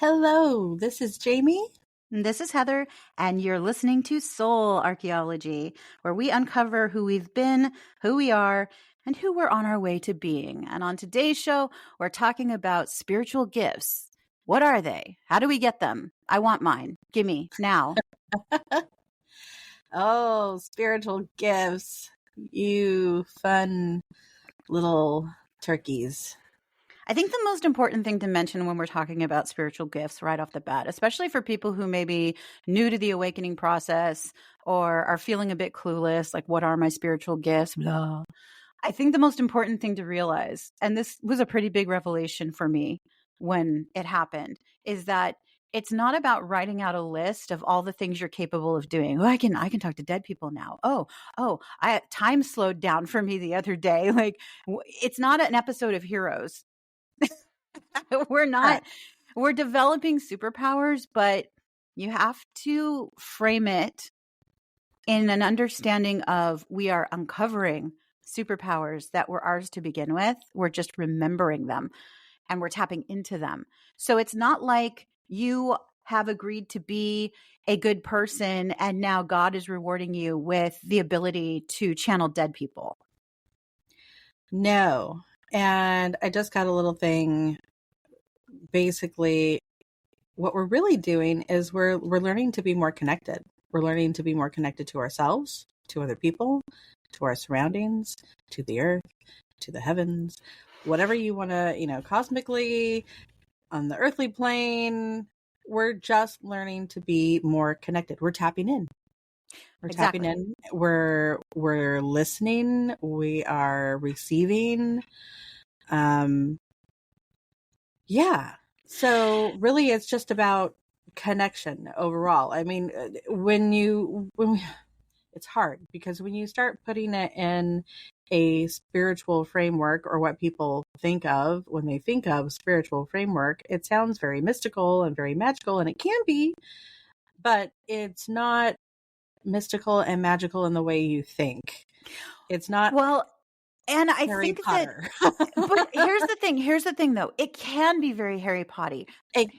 Hello, this is Jamie. This is Heather, and you're listening to Soul Archaeology, where we uncover who we've been, who we are, and who we're on our way to being. And on today's show, we're talking about spiritual gifts. What are they? How do we get them? I want mine. Gimme now. Oh, spiritual gifts. You fun little turkeys. I think the most important thing to mention when we're talking about spiritual gifts right off the bat, especially for people who may be new to the awakening process or are feeling a bit clueless, like, what are my spiritual gifts? Blah. I think the most important thing to realize, and this was a pretty big revelation for me when it happened, is that it's not about writing out a list of all the things you're capable of doing. Oh, I can talk to dead people now. Time slowed down for me the other day. Like, it's not an episode of Heroes. We're not, Correct. we're developing superpowers, but you have to frame it in an understanding of we are uncovering superpowers that were ours to begin with. We're just remembering them and we're tapping into them. So it's not like you have agreed to be a good person and now God is rewarding you with the ability to channel dead people. No. And I just got a little thing. Basically, what we're really doing is we're learning to be more connected. We're learning to be more connected to ourselves, to other people, to our surroundings, to the earth, to the heavens, whatever you want to, cosmically, on the earthly plane. We're just learning to be more connected. We're tapping in. We're Exactly. tapping in. We're listening. We are receiving. Yeah. So really, it's just about connection overall. I mean, it's hard because when you start putting it in a spiritual framework, or what people think of when they think of spiritual framework, it sounds very mystical and very magical, and it can be, but it's not mystical and magical in the way you think. It's not Well, and I Harry think that, Potter. but here's the thing though. It can be very Harry Potty. It-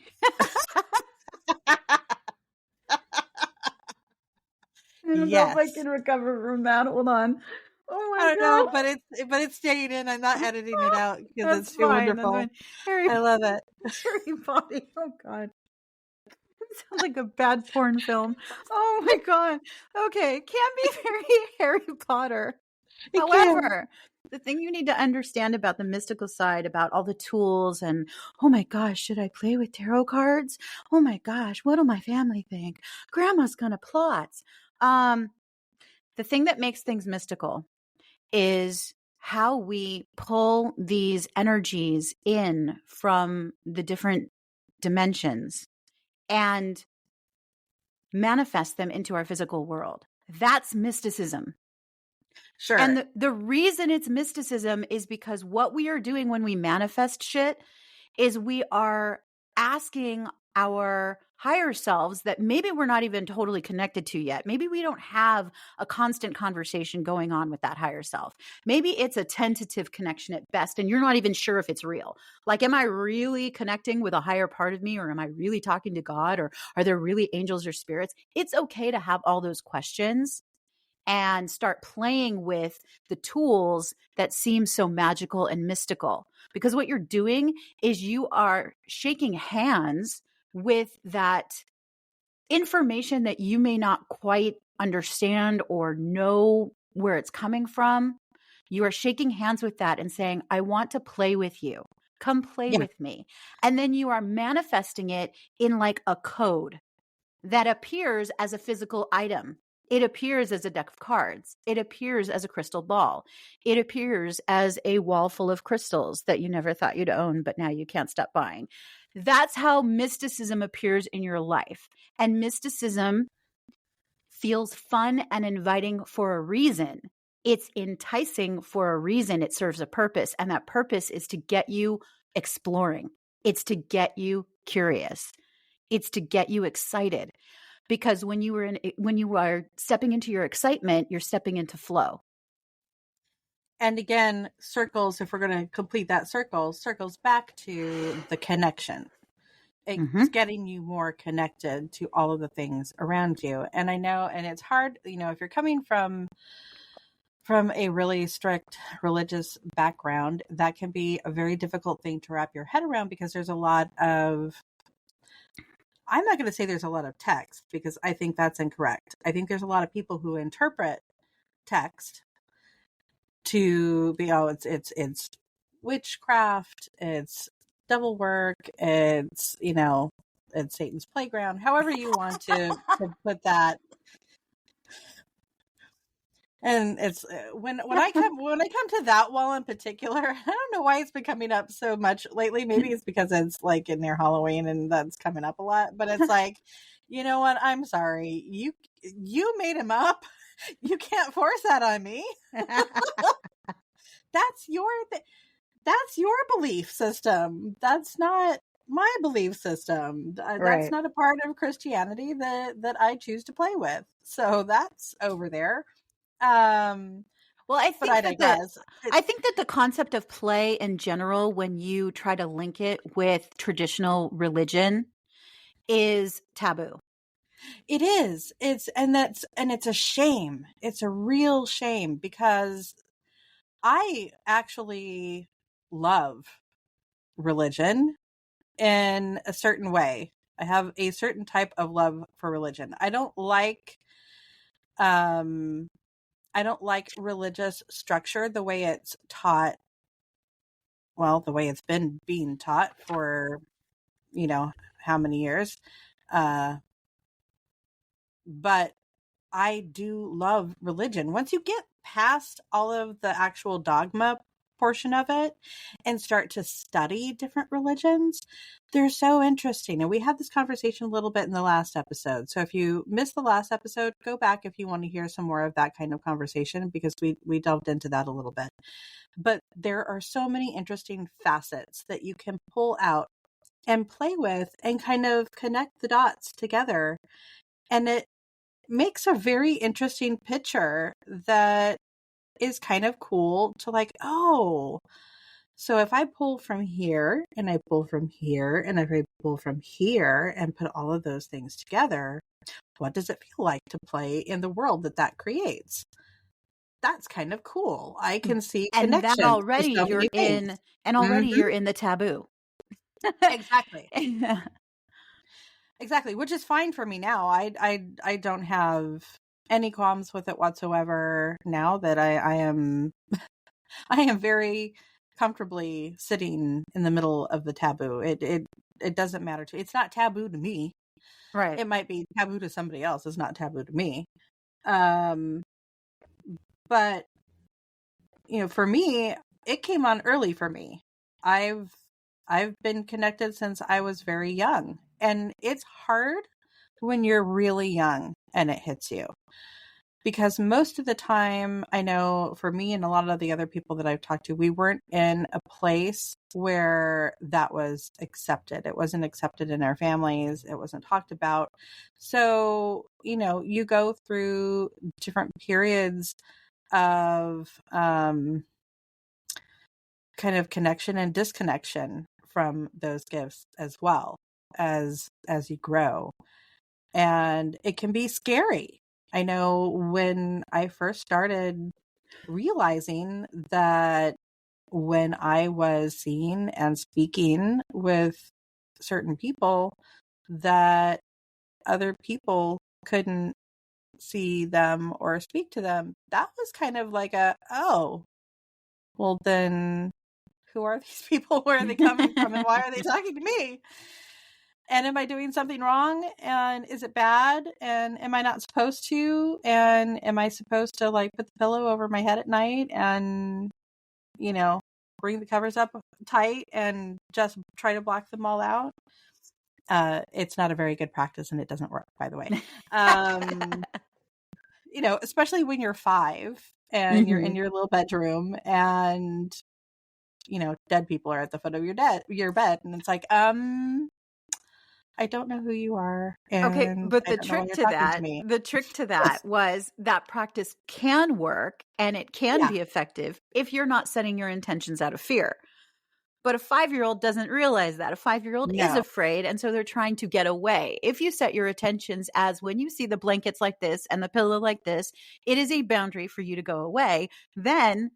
I don't know if I yes. can recover from that. Hold on. Oh I my don't know, god. but it's staying in. I'm not editing it out because That's it's too fine. That's wonderful. fine. Harry I love it. Harry Potty. Oh god. It sounds like a bad porn film. Oh my god. Okay. It can be very Harry Potter. It can. However, the thing you need to understand about the mystical side, about all the tools and, oh my gosh, should I play with tarot cards? Oh my gosh, what'll my family think? Grandma's gonna plot. Um, the thing that makes things mystical is how we pull these energies in from the different dimensions and manifest them into our physical world. That's mysticism. And Sure. the reason it's mysticism is because what we are doing when we manifest shit is we are asking our higher selves that maybe we're not even totally connected to yet. Maybe we don't have a constant conversation going on with that higher self. Maybe it's a tentative connection at best, and you're not even sure if it's real. Like, am I really connecting with a higher part of me, or am I really talking to God, or are there really angels or spirits? It's okay to have all those questions and start playing with the tools that seem so magical and mystical. Because what you're doing is you are shaking hands with that information that you may not quite understand or know where it's coming from. You are shaking hands with that and saying, I want to play with you. Come play Yeah. with me. And then you are manifesting it in like a code that appears as a physical item. It appears as a deck of cards. It appears as a crystal ball. It appears as a wall full of crystals that you never thought you'd own, but now you can't stop buying. That's how mysticism appears in your life. And mysticism feels fun and inviting for a reason. It's enticing for a reason. It serves a purpose. And that purpose is to get you exploring. It's to get you curious. It's to get you excited. Because when you are stepping into your excitement, you're stepping into flow. And again, circles, if we're going to complete that circles back to the connection. Mm-hmm. it's getting you more connected to all of the things around you. And I know, and it's hard, if you're coming from a really strict religious background, that can be a very difficult thing to wrap your head around, because there's a lot of, I'm not going to say there's a lot of text, because I think that's incorrect. I think there's a lot of people who interpret text to be, it's witchcraft, it's devil work, it's Satan's playground, however you want to put that. And it's when I come to that wall in particular, I don't know why it's been coming up so much lately. Maybe it's because it's like in near Halloween and that's coming up a lot. But it's like, you know what? I'm sorry, you made him up. You can't force that on me. That's that's your belief system. That's not my belief system. That's Right. not a part of Christianity that I choose to play with. So that's over there. Well, But I digress. I think that the concept of play in general, when you try to link it with traditional religion, is taboo. It is. It's a shame. It's a real shame, because I actually love religion in a certain way. I have a certain type of love for religion. Um I don't like religious structure the way it's taught, well, the way it's been being taught for, how many years. Uh but I do love religion. Once you get past all of the actual dogma portion of it and start to study different religions, they're so interesting. And we had this conversation a little bit in the last episode. So if you missed the last episode, go back if you want to hear some more of that kind of conversation, because we delved into that a little bit. But there are so many interesting facets that you can pull out and play with and kind of connect the dots together. And it makes a very interesting picture that is kind of cool to, like, oh, so if I pull from here and I pull from here and if I pull from here and put all of those things together, what does it feel like to play in the world that creates? That's kind of cool. I can see And that connections to so many things. already Mhm. you're in the taboo. Exactly. Exactly, which is fine for me now. I don't have any qualms with it whatsoever now that I am I am very comfortably sitting in the middle of the taboo. It doesn't matter to, it's not taboo to me. Right. It might be taboo to somebody else. It's not taboo to me. Um but for me, it came on early for me. I've I've been connected since I was very young. And it's hard when you're really young and it hits you. Because most of the time, I know for me and a lot of the other people that I've talked to, we weren't in a place where that was accepted. It wasn't accepted in our families. It wasn't talked about. So, you go through different periods of kind of connection and disconnection from those gifts as well as you grow. And it can be scary. I know when I first started realizing that when I was seeing and speaking with certain people, that other people couldn't see them or speak to them, that was kind of like oh, well then who are these people? Where are they coming from? And why are they talking to me? And am I doing something wrong? And is it bad? And am I not supposed to? And am I supposed to, like, put the pillow over my head at night and, bring the covers up tight and just try to block them all out? It's not a very good practice, and it doesn't work, by the way. Especially when you're 5 and you're in your little bedroom and, dead people are at the foot of your bed. And it's like, I don't know who you are, Okay, and but I don't know why you're talking to me. the trick to that was that practice can work and it can Yeah. be effective if you're not setting your intentions out of fear. But a 5-year-old doesn't realize that. A 5-year-old is No. afraid, and so they're trying to get away. If you set your attentions as when you see the blankets like this and the pillow like this, it is a boundary for you to go away. Then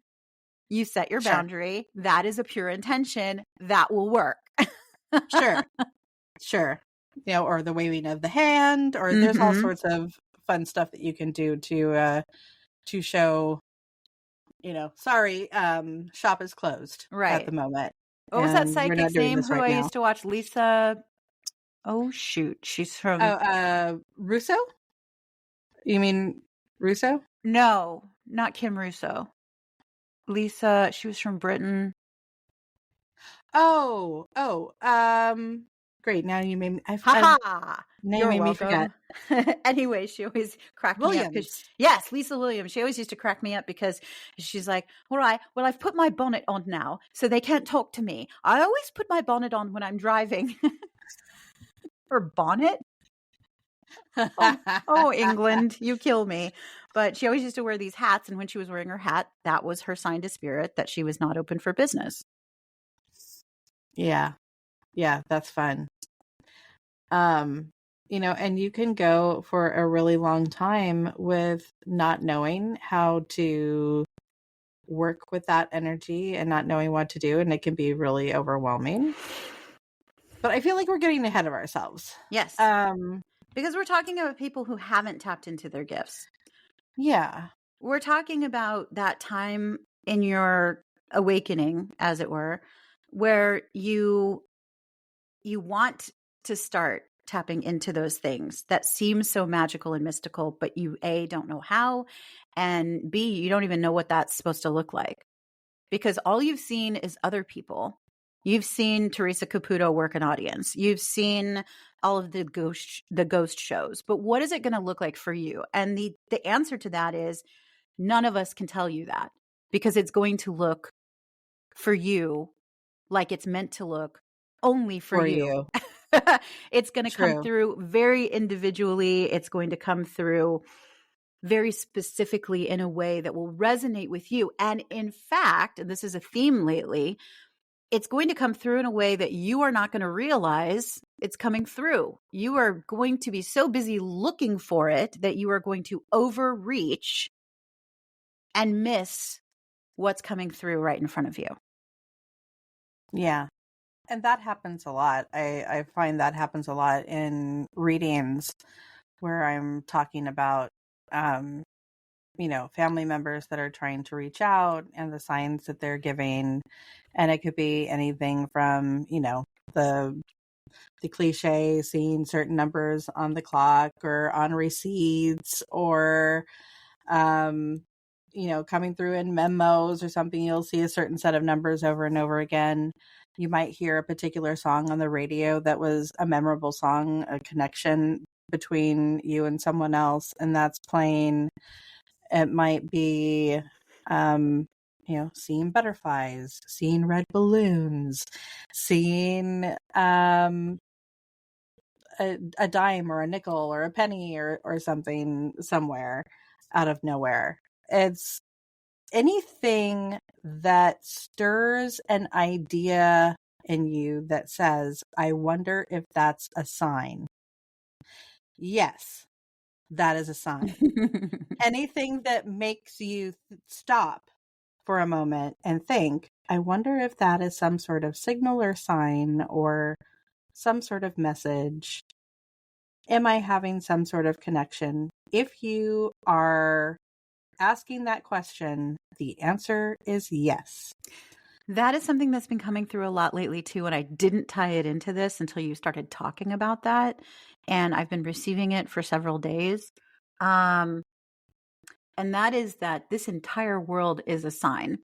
you set your Sure. boundary. That is a pure intention. That will work. Sure. Sure. Or the waving of the hand, or there's all Mm-hmm. sorts of fun stuff that you can do to show, sorry, shop is closed at Right. the moment, What was that and we're not psychic's doing name this who right I now. used to watch? Lisa. Oh, shoot. She's from. Oh, Russo? You mean Russo? No, not Kim Russo. Lisa. She was from Britain. Great. Now you made me, Ha ha. now you You're made me forget. welcome. Anyway, she always cracked me up because, Williams. yes, Lisa Williams. She always used to crack me up because she's like, all right, well, I've put my bonnet on now, so they can't talk to me. I always put my bonnet on when I'm driving. Her bonnet? Oh, England, you kill me. But she always used to wear these hats. And when she was wearing her hat, that was her sign to spirit that she was not open for business. Yeah. Yeah, that's fun. And you can go for a really long time with not knowing how to work with that energy and not knowing what to do, and it can be really overwhelming. But I feel like we're getting ahead of ourselves. Yes. Because we're talking about people who haven't tapped into their gifts. Yeah. We're talking about that time in your awakening, as it were, where you want to start tapping into those things that seem so magical and mystical, but you A, don't know how, and B, you don't even know what that's supposed to look like. Because all you've seen is other people. You've seen Teresa Caputo work an audience. You've seen all of the ghost shows. But what is it going to look like for you? And the answer to that is none of us can tell you that, because it's going to look for you like it's meant to look only for you. It's going to come True. through very individually. It's going to come through very specifically in a way that will resonate with you. And in fact, and this is a theme lately, it's going to come through in a way that you are not going to realize it's coming through. You are going to be so busy looking for it that you are going to overreach and miss what's coming through right in front of you. Yeah. And that happens a lot. I find that happens a lot in readings where I'm talking about, family members that are trying to reach out and the signs that they're giving. And it could be anything from, the cliche, seeing certain numbers on the clock or on receipts, or coming through in memos or something. You'll see a certain set of numbers over and over again. You might hear a particular song on the radio that was a memorable song, a connection between you and someone else, and that's playing. It might be seeing butterflies, seeing red balloons, seeing a dime or a nickel or a penny or something somewhere out of nowhere. It's anything that stirs an idea in you that says, I wonder if that's a sign. Yes, that is a sign. Anything that makes you stop for a moment and think, I wonder if that is some sort of signal or sign or some sort of message. Am I having some sort of connection? If you are asking that question, the answer is yes. That is something that's been coming through a lot lately too, and I didn't tie it into this until you started talking about that, and I've been receiving it for several days. And that is that this entire world is a sign.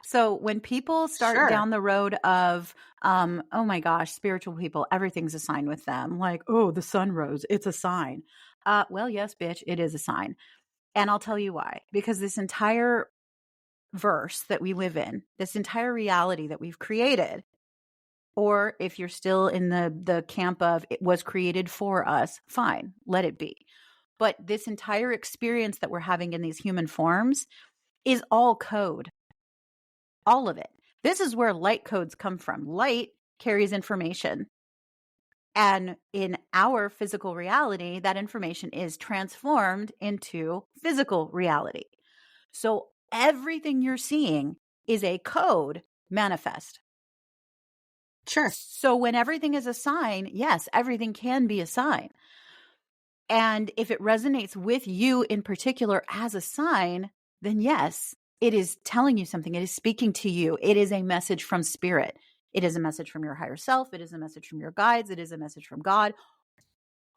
So when people start down the road of, oh my gosh, spiritual people, everything's a sign with them. Like, oh, the sun rose, it's a sign. Well, yes, bitch, it is a sign. And I'll tell you why. Because this entire verse that we live in, this entire reality that we've created, or if you're still in the camp of it was created for us, fine, let it be. But this entire experience that we're having in these human forms is all code. All of it. This is where light codes come from. Light carries information. And in our physical reality, that information is transformed into physical reality. So everything you're seeing is a code manifest. Sure. So when everything is a sign, yes, everything can be a sign. And if it resonates with you in particular as a sign, then yes, it is telling you something. It is speaking to you. It is a message from spirit. It is a message from your higher self. It is a message from your guides. It is a message from God,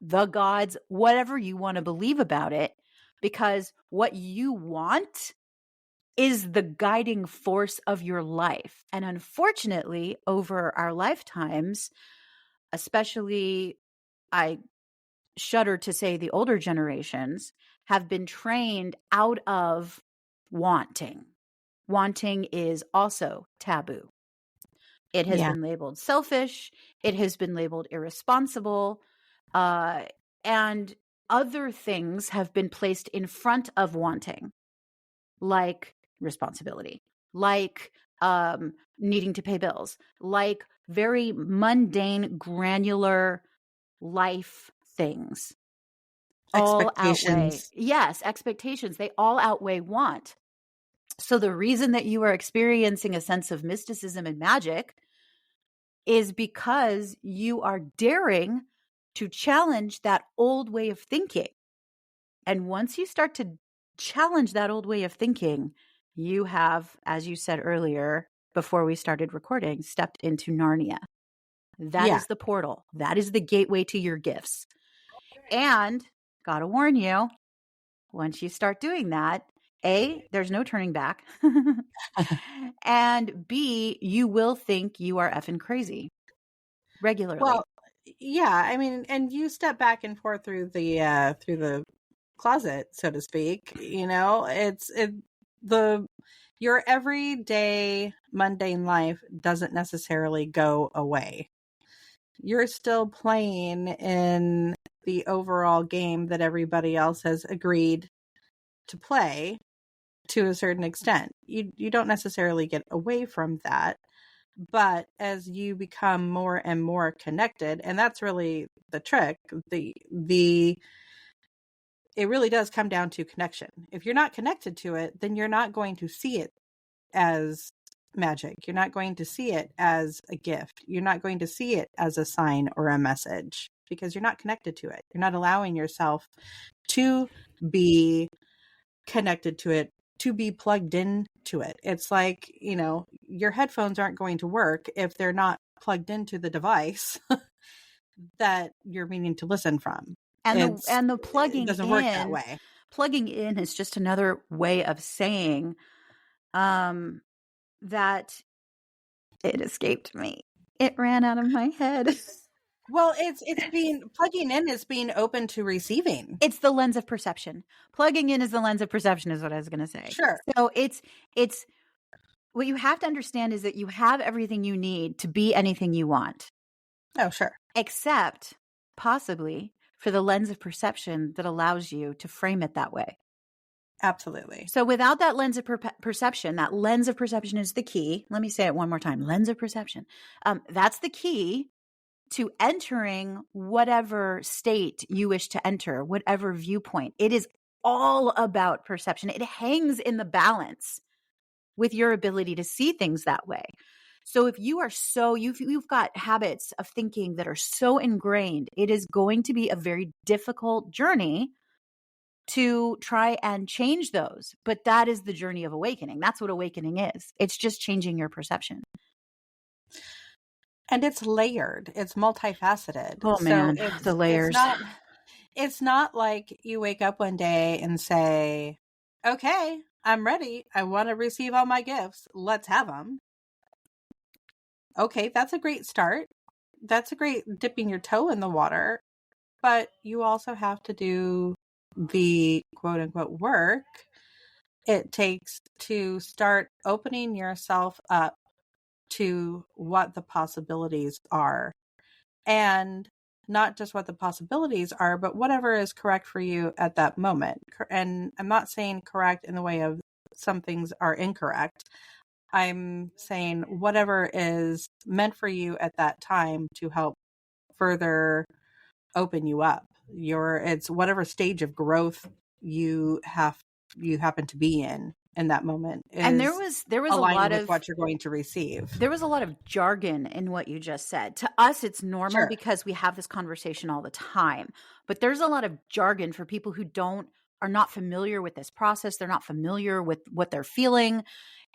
the gods, whatever you want to believe about it, because what you want is the guiding force of your life. And unfortunately, over our lifetimes, especially, I shudder to say the older generations have been trained out of wanting. Wanting is also taboo. It has Yeah. been labeled selfish. It has been labeled irresponsible. And other things have been placed in front of wanting, like responsibility, like needing to pay bills, like very mundane, granular life things. All outweigh, Expectations. yes, expectations. They all outweigh want. So the reason that you are experiencing a sense of mysticism and magic is because you are daring to challenge that old way of thinking. And once you start to challenge that old way of thinking, you have, as you said earlier, before we started recording, stepped into Narnia. That Yeah. is the portal. That is the gateway to your gifts. And gotta warn you, once you start doing that, A, there's no turning back. And B, you will think you are effing crazy regularly. Well, yeah, I mean, and you step back and forth through the closet, so to speak. You know, the your everyday mundane life doesn't necessarily go away. You're still playing in the overall game that everybody else has agreed to play to a certain extent. You don't necessarily get away from that, but as you become more and more connected, and that's really the trick, the it really does come down to connection. If you're not connected to it, then you're not going to see it as magic. You're not going to see it as a gift. You're not going to see it as a sign or a message because you're not connected to it. You're not allowing yourself to be connected to it, to be plugged in to it. It's like, you know, your headphones aren't going to work if they're not plugged into the device that you're meaning to listen from. And the It doesn't work that way. plugging in is just another way of saying that it escaped me. It ran out of my head. Well, it's being plugging in is being open to receiving. It's the lens of perception. Plugging in is the lens of perception is what I was going to say. Sure. So it's what you have to understand is that you have everything you need to be anything you want, Oh, sure. except possibly for the lens of perception that allows you to frame it that way. Absolutely. So without that lens of perception, that lens of perception is the key. Let me say it one more time. Lens of perception. That's the key to entering whatever state you wish to enter, whatever viewpoint. It is all about perception. It hangs in the balance with your ability to see things that way. So if you are you've got habits of thinking that are so ingrained, it is going to be a very difficult journey to try and change those. But that is the journey of awakening. That's what awakening is. It's just changing your perception. And it's layered. It's multifaceted. Oh man, the layers. It's not like you wake up one day and say, "Okay, I'm ready. I want to receive all my gifts. Let's have them." Okay, that's a great start. That's a great dipping your toe in the water, but you also have to do the quote unquote work it takes to start opening yourself up to what the possibilities are. And not just what the possibilities are, but whatever is correct for you at that moment. And I'm not saying correct in the way of some things are incorrect. I'm saying whatever is meant for you at that time to help further open you up. It's whatever stage of growth you happen to be in that moment And is there was a aligning lot with of what you're going to receive. there was a lot of jargon in what you just said. To us, it's normal Sure. because we have this conversation all the time. But there's a lot of jargon for people who are not familiar with this process. They're not familiar with what they're feeling.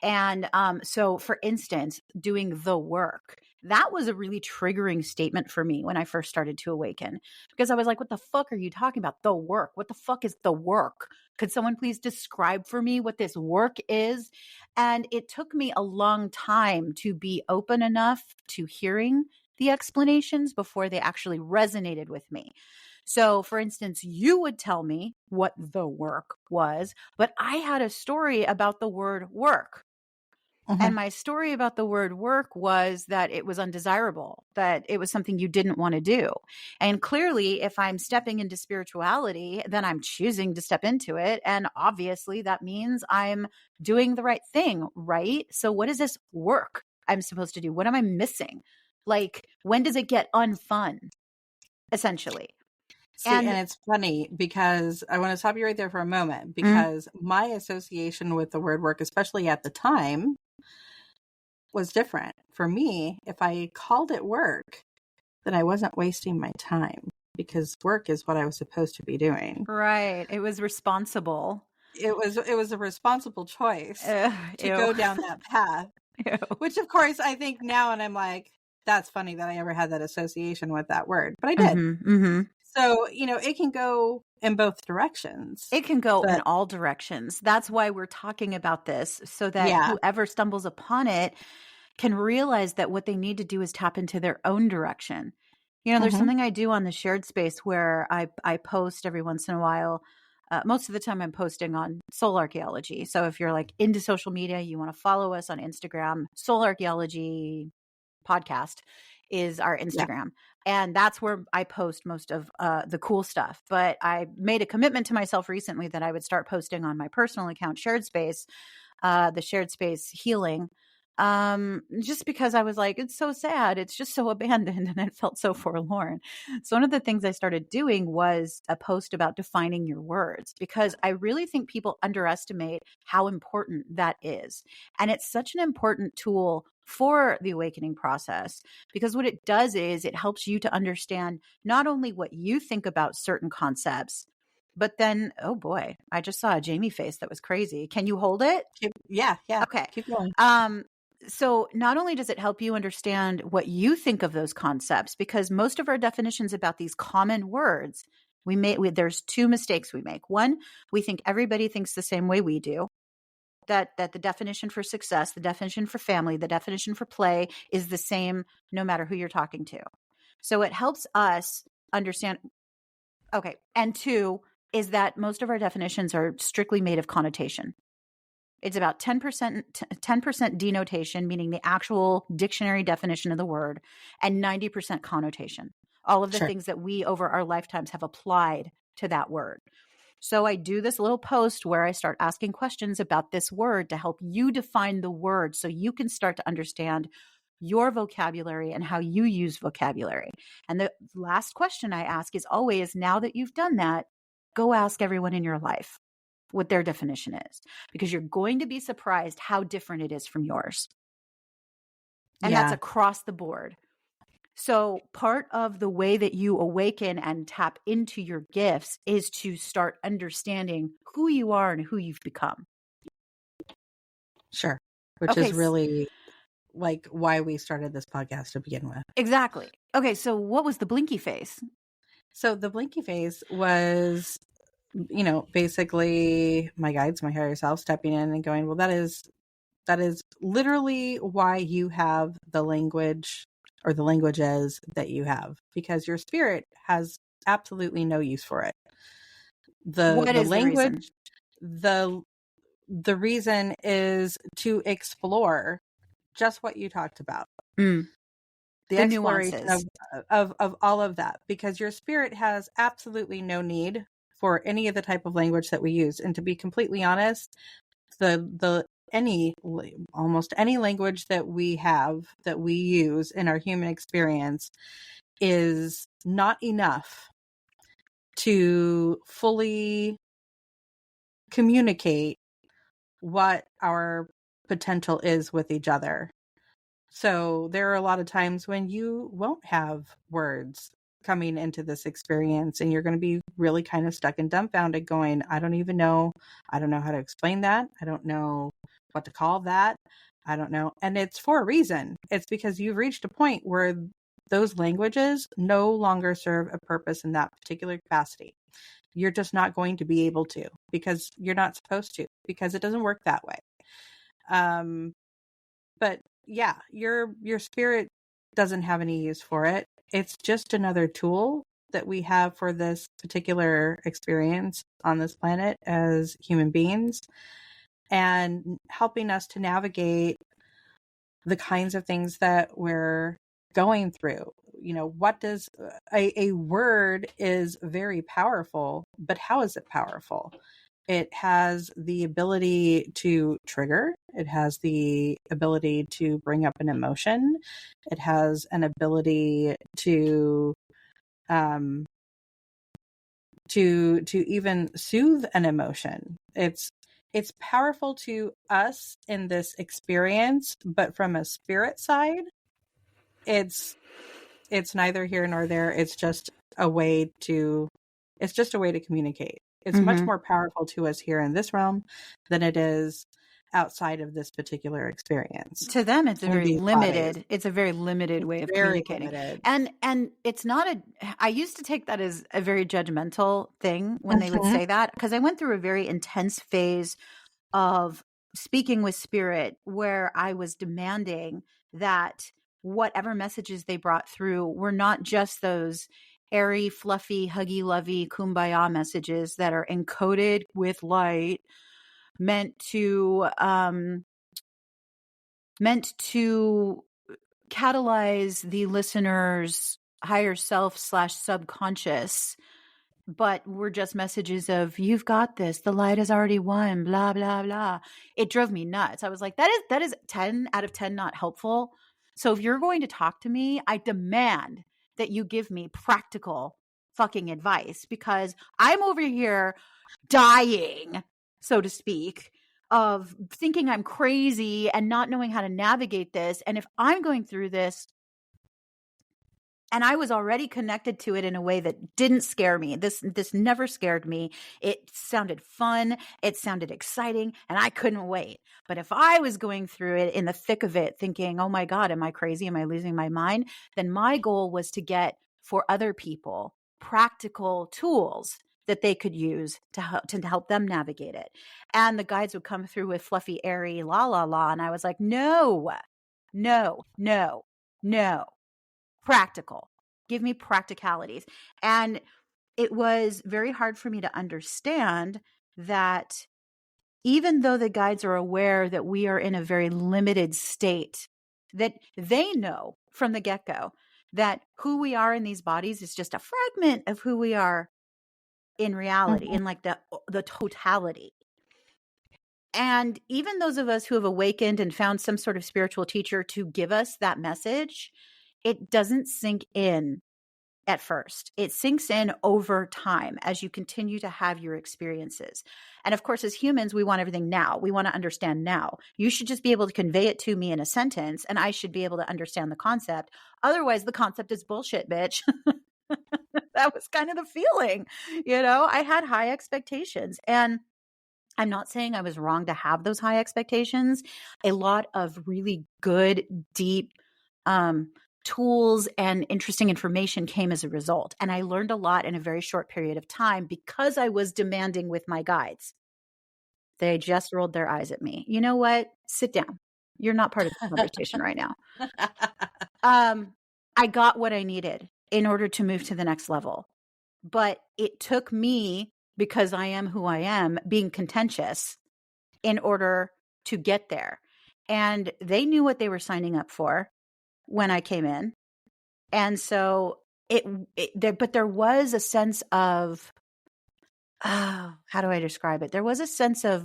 And so, for instance, doing the work, that was a really triggering statement for me when I first started to awaken, because I was like, what the fuck are you talking about? The work? What the fuck is the work? Could someone please describe for me what this work is? And it took me a long time to be open enough to hearing the explanations before they actually resonated with me. So, for instance, you would tell me what the work was, but I had a story about the word work. And Mhm. my story about the word work was that it was undesirable, that it was something you didn't want to do. And clearly, if I'm stepping into spirituality, then I'm choosing to step into it. And obviously, that means I'm doing the right thing, right? So, what is this work I'm supposed to do? What am I missing? Like, when does it get unfun, essentially? See, And and it's funny because I want to stop you right there for a moment mm, because my association with the word work, especially at the time, was different. For me, if I called it work, then I wasn't wasting my time because work is what I was supposed to be doing. right, it was responsible. It was a responsible choice Ugh, to ew, go down that path, ew. which of course I think now and I'm like, that's funny that I ever had that association with that word, but I did. Hmm, hmm. So, it can go in both directions. It can go in But all directions. That's why we're talking about this, so that yeah. whoever stumbles upon it can realize that what they need to do is tap into their own direction. There's Mhm. something I do on the shared space where I post every once in a while. Most of the time, I'm posting on soul archaeology. So if you're like into social media, you want to follow us on Instagram, Soul Archaeology Podcast is our Yeah. Instagram. And that's where I post most of the cool stuff. But I made a commitment to myself recently that I would start posting on my personal account, Shared Space, the Shared Space Healing, just because I was like, it's so sad. It's just so abandoned. And it felt so forlorn. So one of the things I started doing was a post about defining your words, because I really think people underestimate how important that is. And it's such an important tool for the awakening process, because what it does is it helps you to understand not only what you think about certain concepts, but then, oh boy, I just saw a Jamie face that was crazy. Can you hold it? Yeah, yeah. Okay. Keep going. Um, so not only does it help you understand what you think of those concepts, because most of our definitions about these common words, there's two mistakes we make. One, we think everybody thinks the same way we do. That the definition for success, the definition for family, the definition for play is the same no matter who you're talking to. So it helps us understand. Okay. And two is that most of our definitions are strictly made of connotation. It's about 10% denotation, meaning the actual dictionary definition of the word, and 90% connotation. All of the Sure. things that we over our lifetimes have applied to that word. So I do this little post where I start asking questions about this word to help you define the word so you can start to understand your vocabulary and how you use vocabulary. And the last question I ask is always, now that you've done that, go ask everyone in your life what their definition is, because you're going to be surprised how different it is from yours. And that's Yeah. across the board. So, part of the way that you awaken and tap into your gifts is to start understanding who you are and who you've become. Sure. Which Okay, is really like why we started this podcast to begin with. exactly. Okay, so what was the blinky face? So the blinky face was, basically my guides, my higher self stepping in and going, well, that is literally why you have the language or the languages that you have, because your spirit has absolutely no use for it. The What the is the reason? language, the the reason is to explore just what you talked about. Mm, The the exploration nuances. of all of that, because your spirit has absolutely no need for any of the type of language that we use. And to be completely honest, the almost any language that we have, that we use in our human experience, is not enough to fully communicate what our potential is with each other. So there are a lot of times when you won't have words coming into this experience, and you're going to be really kind of stuck and dumbfounded going, I don't even know. I don't know how to explain that. I don't know what to call that. I don't know. And it's for a reason. It's because you've reached a point where those languages no longer serve a purpose in that particular capacity. You're just not going to be able to, because you're not supposed to, because it doesn't work that way. But yeah, your spirit doesn't have any use for it. It's just another tool that we have for this particular experience on this planet as human beings, and helping us to navigate the kinds of things that we're going through. You know, what does a word is very powerful, but how is it powerful? It has the ability to trigger. It has the ability to bring up an emotion. It has an ability to even soothe an emotion. It's powerful to us in this experience, but from a spirit side, it's neither here nor there. It's just a way to communicate. It's much more powerful to us here in this realm than it is outside of this particular experience. To them, it's a In very these bodies. limited way of Very communicating. limited. And it's not I used to take that as a very judgmental thing when they would say that, because I went through a very intense phase of speaking with spirit where I was demanding that whatever messages they brought through were not just those airy, fluffy, huggy, lovey, kumbaya messages that are encoded with light, meant to catalyze the listener's higher self / subconscious, but were just messages of, you've got this, the light has already won, blah, blah, blah. It drove me nuts. I was like, that is 10 out of 10 not helpful. So if you're going to talk to me, I demand that you give me practical fucking advice, because I'm over here dying, so to speak, of thinking I'm crazy and not knowing how to navigate this. And if I'm going through this, and I was already connected to it in a way that didn't scare me. This never scared me. It sounded fun. It sounded exciting, and I couldn't wait. But if I was going through it in the thick of it, thinking, oh my God, am I crazy? Am I losing my mind? Then my goal was to get, for other people, practical tools that they could use to help them navigate it. And the guides would come through with fluffy, airy, la, la, la. And I was like, no, no, no, no. Practical. Give me practicalities. And it was very hard for me to understand that even though the guides are aware that we are in a very limited state, that they know from the get-go that who we are in these bodies is just a fragment of who we are in reality, in like the totality. And even those of us who have awakened and found some sort of spiritual teacher to give us that message, it doesn't sink in at first. It sinks in over time as you continue to have your experiences. And of course, as humans, we want everything now. We want to understand now. You should just be able to convey it to me in a sentence, and I should be able to understand the concept. Otherwise, the concept is bullshit, bitch. That was kind of the feeling. I had high expectations, and I'm not saying I was wrong to have those high expectations. A lot of really good, deep tools and interesting information came as a result. And I learned a lot in a very short period of time because I was demanding with my guides. They just rolled their eyes at me. You know what? Sit down. You're not part of the conversation right now. I got what I needed in order to move to the next level. But it took me, because I am who I am, being contentious in order to get there. And they knew what they were signing up for when I came in. And so but there was a sense of, how do I describe it? There was a sense of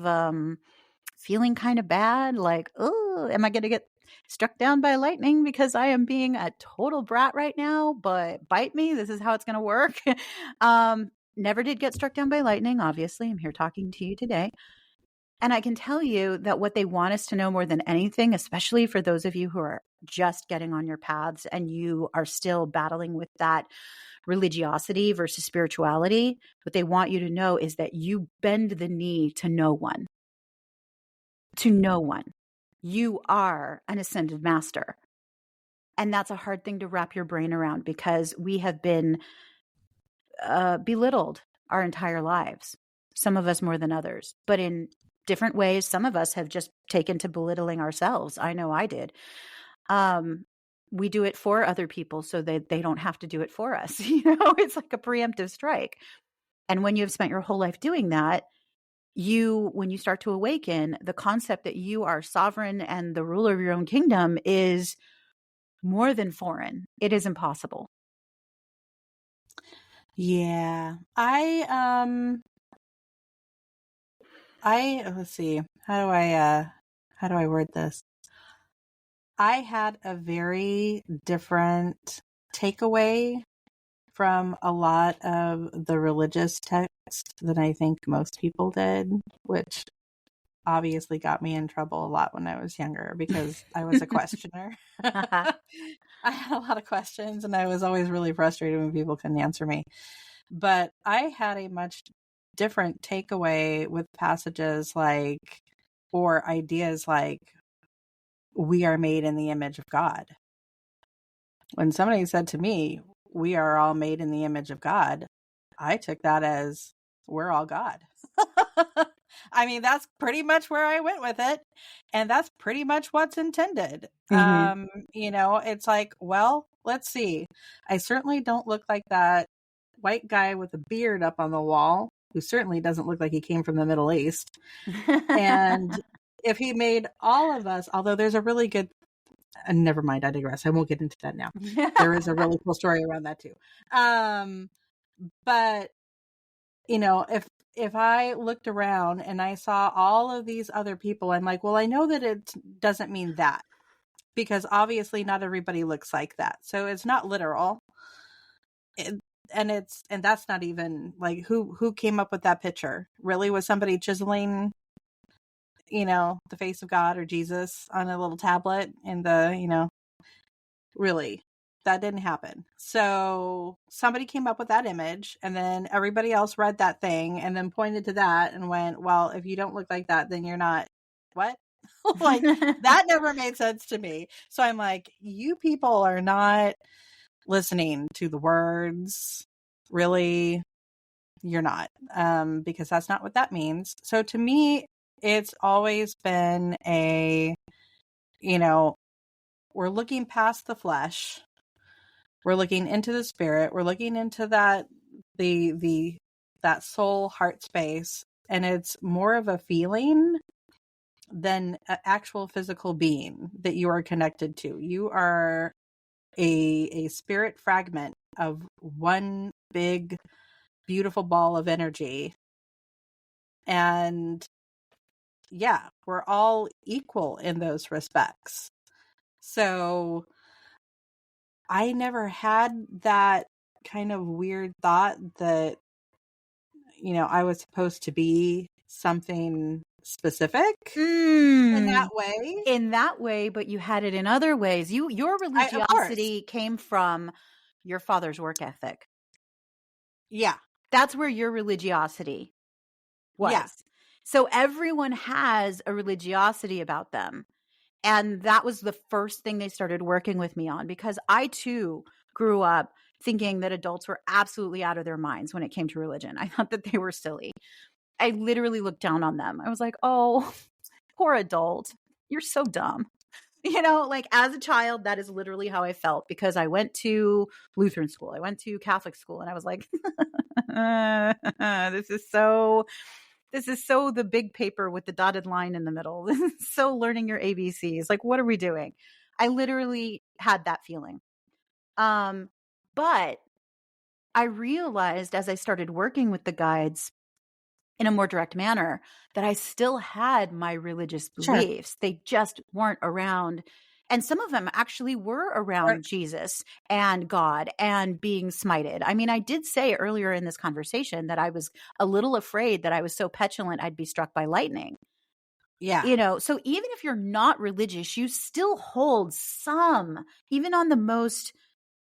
feeling kind of bad, like, oh, am I going to get struck down by lightning because I am being a total brat right now, but bite me. This is how it's going to work. Never did get struck down by lightning. Obviously, I'm here talking to you today. And I can tell you that what they want us to know more than anything, especially for those of you who are just getting on your paths and you are still battling with that religiosity versus spirituality, what they want you to know is that you bend the knee to no one, to no one. You are an ascended master. And that's a hard thing to wrap your brain around because we have been belittled our entire lives, some of us more than others, but in different ways. Some of us have just taken to belittling ourselves. I know I did. We do it for other people so that they don't have to do it for us. It's like a preemptive strike. And when you have spent your whole life doing that, when you start to awaken, the concept that you are sovereign and the ruler of your own kingdom is more than foreign. It is impossible. Yeah. Let's see. How do I word this? I had a very different takeaway from a lot of the religious text than I think most people did, which obviously got me in trouble a lot when I was younger because I was a questioner. I had a lot of questions and I was always really frustrated when people couldn't answer me. But I had a much different takeaway with passages like, or ideas like, we are made in the image of God. When somebody said to me, we are all made in the image of God, I took that as we're all God. I mean, that's pretty much where I went with it. And that's pretty much what's intended. Mm-hmm. It's like, well, let's see. I certainly don't look like that white guy with a beard up on the wall, who certainly doesn't look like he came from the Middle East. And if he made all of us, although there's a really good, never mind, I digress. I won't get into that now. There is a really cool story around that too. But if I looked around and I saw all of these other people, I'm like, well, I know that it doesn't mean that, because obviously not everybody looks like that. So it's not literal. And that's not even like who came up with that picture. Really, was somebody chiseling, the face of God or Jesus on a little tablet in the, really, that didn't happen. So somebody came up with that image, and then everybody else read that thing and then pointed to that and went, well, if you don't look like that, then you're not what? Like, that never made sense to me. So I'm like, you people are not listening to the words. Really, you're not. Because that's not what that means. So to me, it's always been we're looking past the flesh. We're looking into the spirit. We're looking into that that soul heart space, and it's more of a feeling than an actual physical being that you are connected to. You are a spirit fragment of one big beautiful ball of energy. And yeah, we're all equal in those respects. So I never had that kind of weird thought that, I was supposed to be something specific in that way. In that way, but you had it in other ways. Your Of course. religiosity came from your father's work ethic. Yeah. That's where your religiosity was. Yeah. So everyone has a religiosity about them. And that was the first thing they started working with me on, because I too grew up thinking that adults were absolutely out of their minds when it came to religion. I thought that they were silly. I literally looked down on them. I was like, oh, poor adult. You're so dumb. Like as a child, that is literally how I felt, because I went to Lutheran school. I went to Catholic school, and I was like, this is so the big paper with the dotted line in the middle. This is so learning your ABCs. Like, what are we doing? I literally had that feeling. But I realized as I started working with the guides in a more direct manner, that I still had my religious Sure. beliefs. They just weren't around. And some of them actually were Or, around Jesus and God and being smited. I mean, I did say earlier in this conversation that I was a little afraid that I was so petulant I'd be struck by lightning. yeah. So even if you're not religious, you still hold some, even on the most,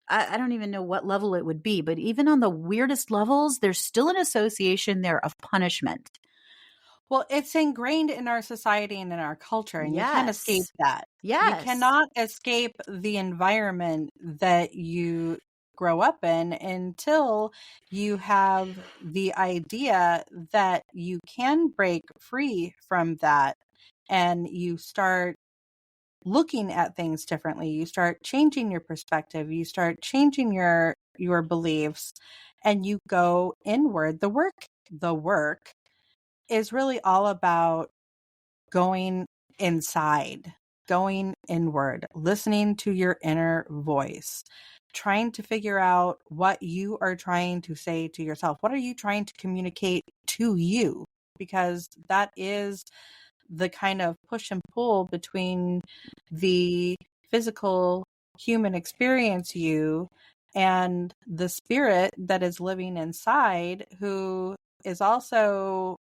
I don't even know what level it would be, but even on the weirdest levels, there's still an association there of punishment. Well, it's ingrained in our society and in our culture, and you can't escape Yes. that. You Yes. cannot escape the environment that you grow up in until you have the idea that you can break free from that and you start looking at things differently. You start changing your perspective, you start changing your beliefs, and you go inward. The work is really all about going inside, going inward, listening to your inner voice, trying to figure out what you are trying to say to yourself. What are you trying to communicate to you? Because that is the kind of push and pull between the physical human experience you and the spirit that is living inside, who is also,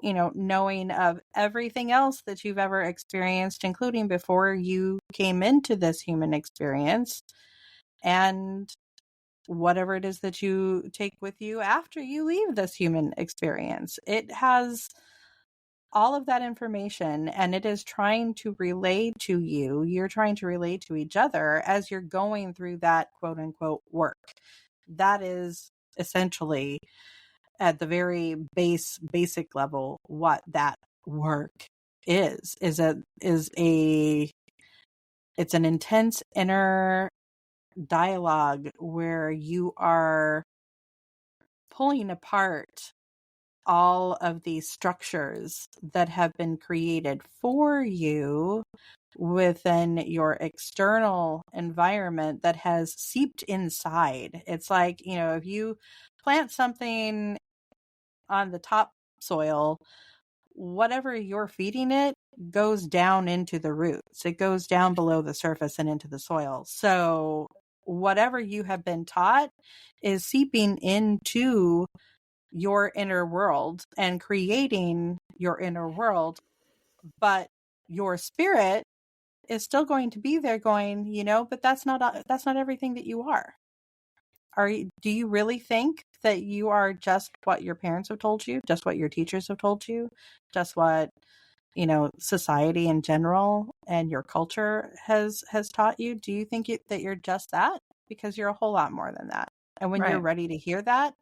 knowing of everything else that you've ever experienced, including before you came into this human experience, and whatever it is that you take with you after you leave this human experience. It has all of that information, and it is trying to relay to you. You're trying to relay to each other as you're going through that quote unquote work. That is essentially, at the very basic level, what that work is it's an intense inner dialogue where you are pulling apart all of these structures that have been created for you within your external environment that has seeped inside. It's like, if you plant something on the top soil, whatever you're feeding it goes down into the roots. It goes down below the surface and into the soil. So whatever you have been taught is seeping into your inner world and creating your inner world, but your spirit is still going to be there going, but that's not everything that you are. Do you really think that you are just what your parents have told you, just what your teachers have told you, just what, society in general and your culture has taught you? Do you think that you're just that? Because you're a whole lot more than that. And when you're Right. ready to hear that,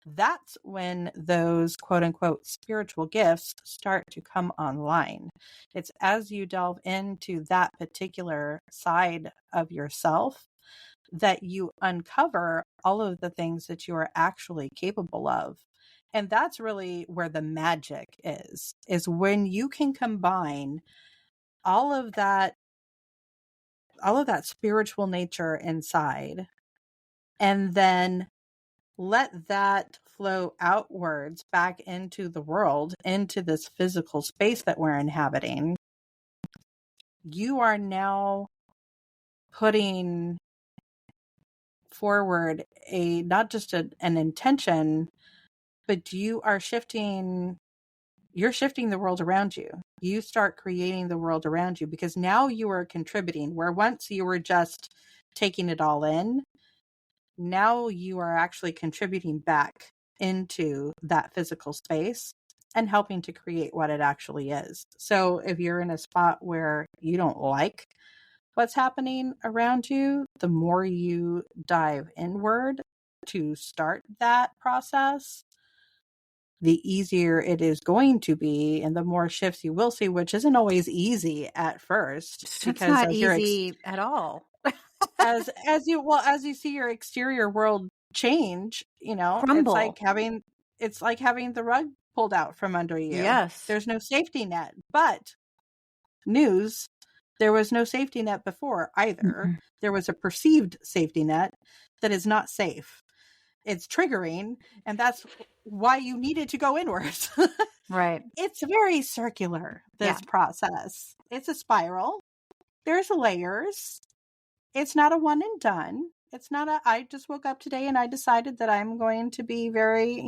that's when those quote unquote spiritual gifts start to come online. It's as you delve into that particular side of yourself that you uncover all of the things that you are actually capable of. And that's really where the magic is when you can combine all of that spiritual nature inside, and then let that flow outwards back into the world, into this physical space that we're inhabiting. You are now putting forward not just an intention, but you're shifting the world around you. You start creating the world around you, because now you are contributing where once you were just taking it all in. Now you are actually contributing back into that physical space and helping to create what it actually is. So if you're in a spot where you don't like what's happening around you, the more you dive inward to start that process, the easier it is going to be, and the more shifts you will see, which isn't always easy at first, It's because not easy at all. as you see your exterior world change, Crumble. it's like having the rug pulled out from under you. Yes. There's no safety net. But news, there was no safety net before either. Mm-mm. There was a perceived safety net that is not safe. it's triggering, and that's why you needed to go inwards. Right. It's very circular, Yeah. this process. It's a spiral. There's layers. It's not a one and done. It's not a, I just woke up today and I decided that I'm going to be very,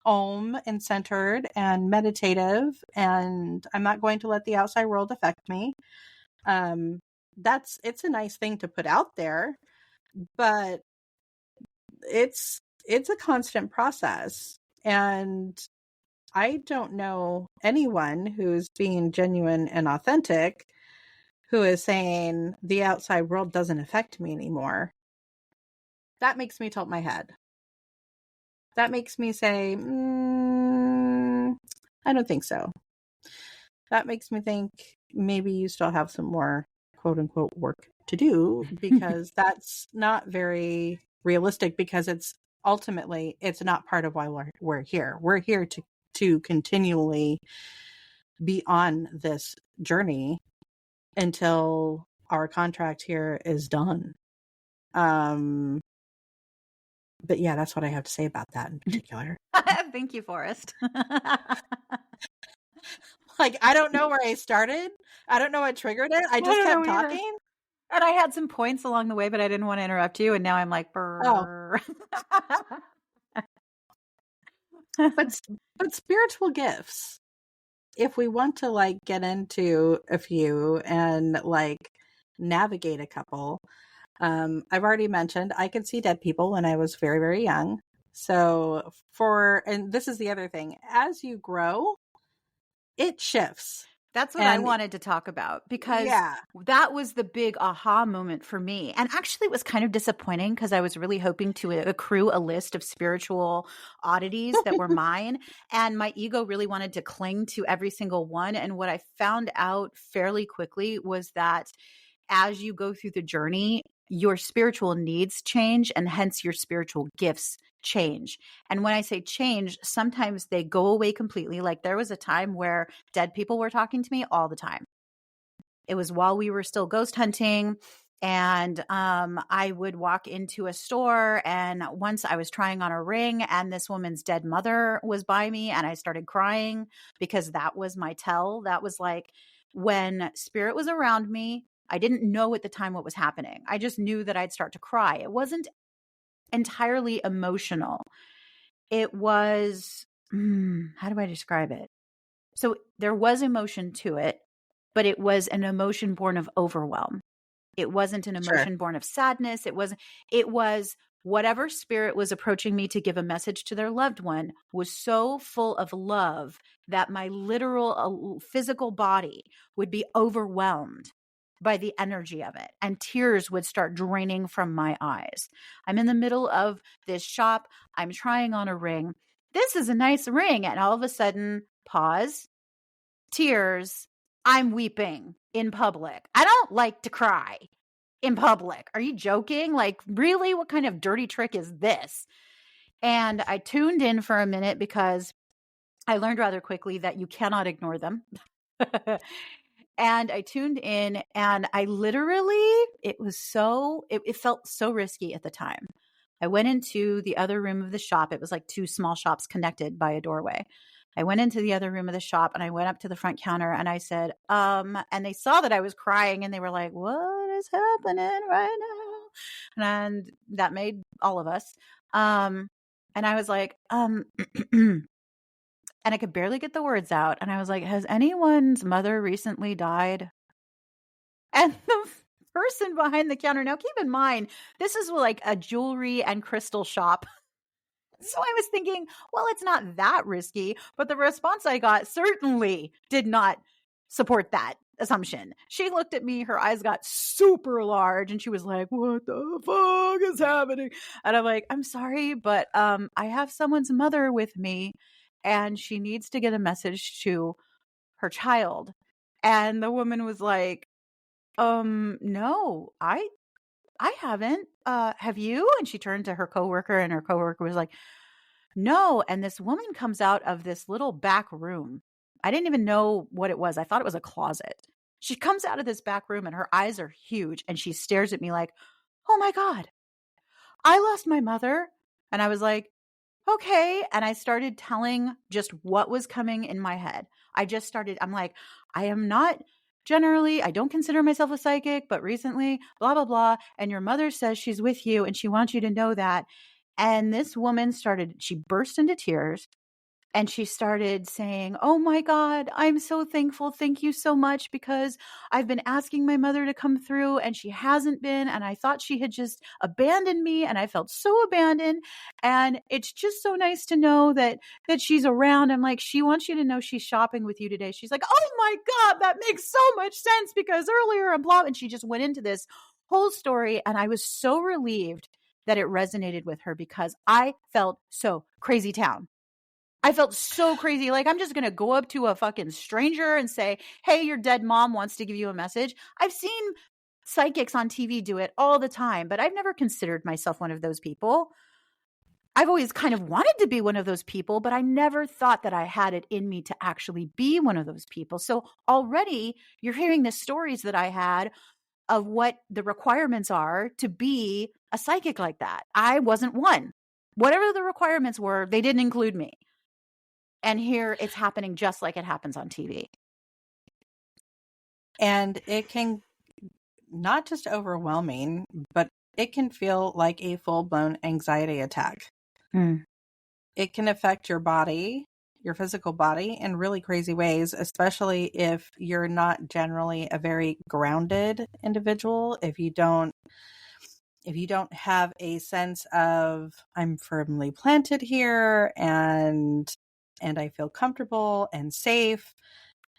om and centered and meditative, and I'm not going to let the outside world affect me. Um, it's a nice thing to put out there, but it's a constant process. And I don't know anyone who's being genuine and authentic who is saying the outside world doesn't affect me anymore. That makes me tilt my head. That makes me say, I don't think so. That makes me think maybe you still have some more quote unquote work to do, because that's not very realistic, because it's ultimately, it's not part of why we're here. We're here to continually be on this journey until our contract here is done. But yeah, that's what I have to say about that in particular. Thank you, Forrest. Like, I don't know where I started. I don't know what triggered it. I just don't kept know either. talking. And I had some points along the way, but I didn't want to interrupt you. And now I'm like, Oh, brr. but spiritual gifts, if we want to like get into a few and like navigate a couple, I've already mentioned I could see dead people when I was very, very young. So and this is the other thing, as you grow, it shifts. That's what I And wanted to talk about, because yeah, that was the big aha moment for me. And actually, it was kind of disappointing because I was really hoping to accrue a list of spiritual oddities that were mine. And my ego really wanted to cling to every single one. And what I found out fairly quickly was that as you go through the journey, your spiritual needs change, and hence your spiritual gifts change. And when I say change, sometimes they go away completely. Like there was a time where dead people were talking to me all the time. It was while we were still ghost hunting. And I would walk into a store, and once I was trying on a ring, and this woman's dead mother was by me, and I started crying because that was my tell. That was like when spirit was around me. I didn't know at the time what was happening. I just knew that I'd start to cry. It wasn't entirely emotional. It was, how do I describe it? So there was emotion to it, but it was an emotion born of overwhelm. It wasn't an sure. emotion born of sadness. It was whatever spirit was approaching me to give a message to their loved one was so full of love that my literal physical body would be overwhelmed by the energy of it, and tears would start draining from my eyes. I'm in the middle of this shop. I'm trying on a ring. This is a nice ring. And all of a sudden, pause, tears. I'm weeping in public. I don't like to cry in public. Are you joking? Like, really? What kind of dirty trick is this? And I tuned in for a minute because I learned rather quickly that you cannot ignore them. And I tuned in, and I literally, it felt so risky at the time. I went into the other room of the shop. It was like two small shops connected by a doorway. I went into the other room of the shop, and I went up to the front counter, and I said, and they saw that I was crying, and they were like, what is happening right now? And that made all of us. And I was like, and I could barely get the words out. And I was like, has anyone's mother recently died? And the person behind the counter, now keep in mind, this is like a jewelry and crystal shop. So I was thinking, well, it's not that risky. But the response I got certainly did not support that assumption. She looked at me, her eyes got super large, and she was like, what the fuck is happening? And I'm like, I'm sorry, but I have someone's mother with me, and she needs to get a message to her child. And the woman was like, no, I haven't. Have you? And she turned to her coworker, and her coworker was like, no. And this woman comes out of this little back room. I didn't even know what it was. I thought it was a closet. She comes out of this back room, and her eyes are huge, and she stares at me like, oh my God, I lost my mother And I was like, okay. And I started telling just what was coming in my head. I'm like, I am not generally, I don't consider myself a psychic, but recently, blah, blah, blah. And your mother says she's with you and she wants you to know that. And this woman she burst into tears. And she started saying, "Oh my God, I'm so thankful. Thank you so much because I've been asking my mother to come through and she hasn't been. And I thought she had just abandoned me and I felt so abandoned. And it's just so nice to know that she's around." I'm like, "She wants you to know she's shopping with you today." She's like, "Oh my God, that makes so much sense because earlier and blah." And she just went into this whole story. And I was so relieved that it resonated with her because I felt so crazy town. I felt so crazy. Like, I'm just going to go up to a fucking stranger and say, "Hey, your dead mom wants to give you a message." I've seen psychics on TV do it all the time, but I've never considered myself one of those people. I've always kind of wanted to be one of those people, but I never thought that I had it in me to actually be one of those people. So already you're hearing the stories that I had of what the requirements are to be a psychic like that. I wasn't one. Whatever the requirements were, they didn't include me. And here it's happening just like it happens on TV. And it can not just overwhelming, but it can feel like a full-blown anxiety attack. Mm. It can affect your body, your physical body, in really crazy ways, especially if you're not generally a very grounded individual. If you don't have a sense of, I'm firmly planted here and I feel comfortable and safe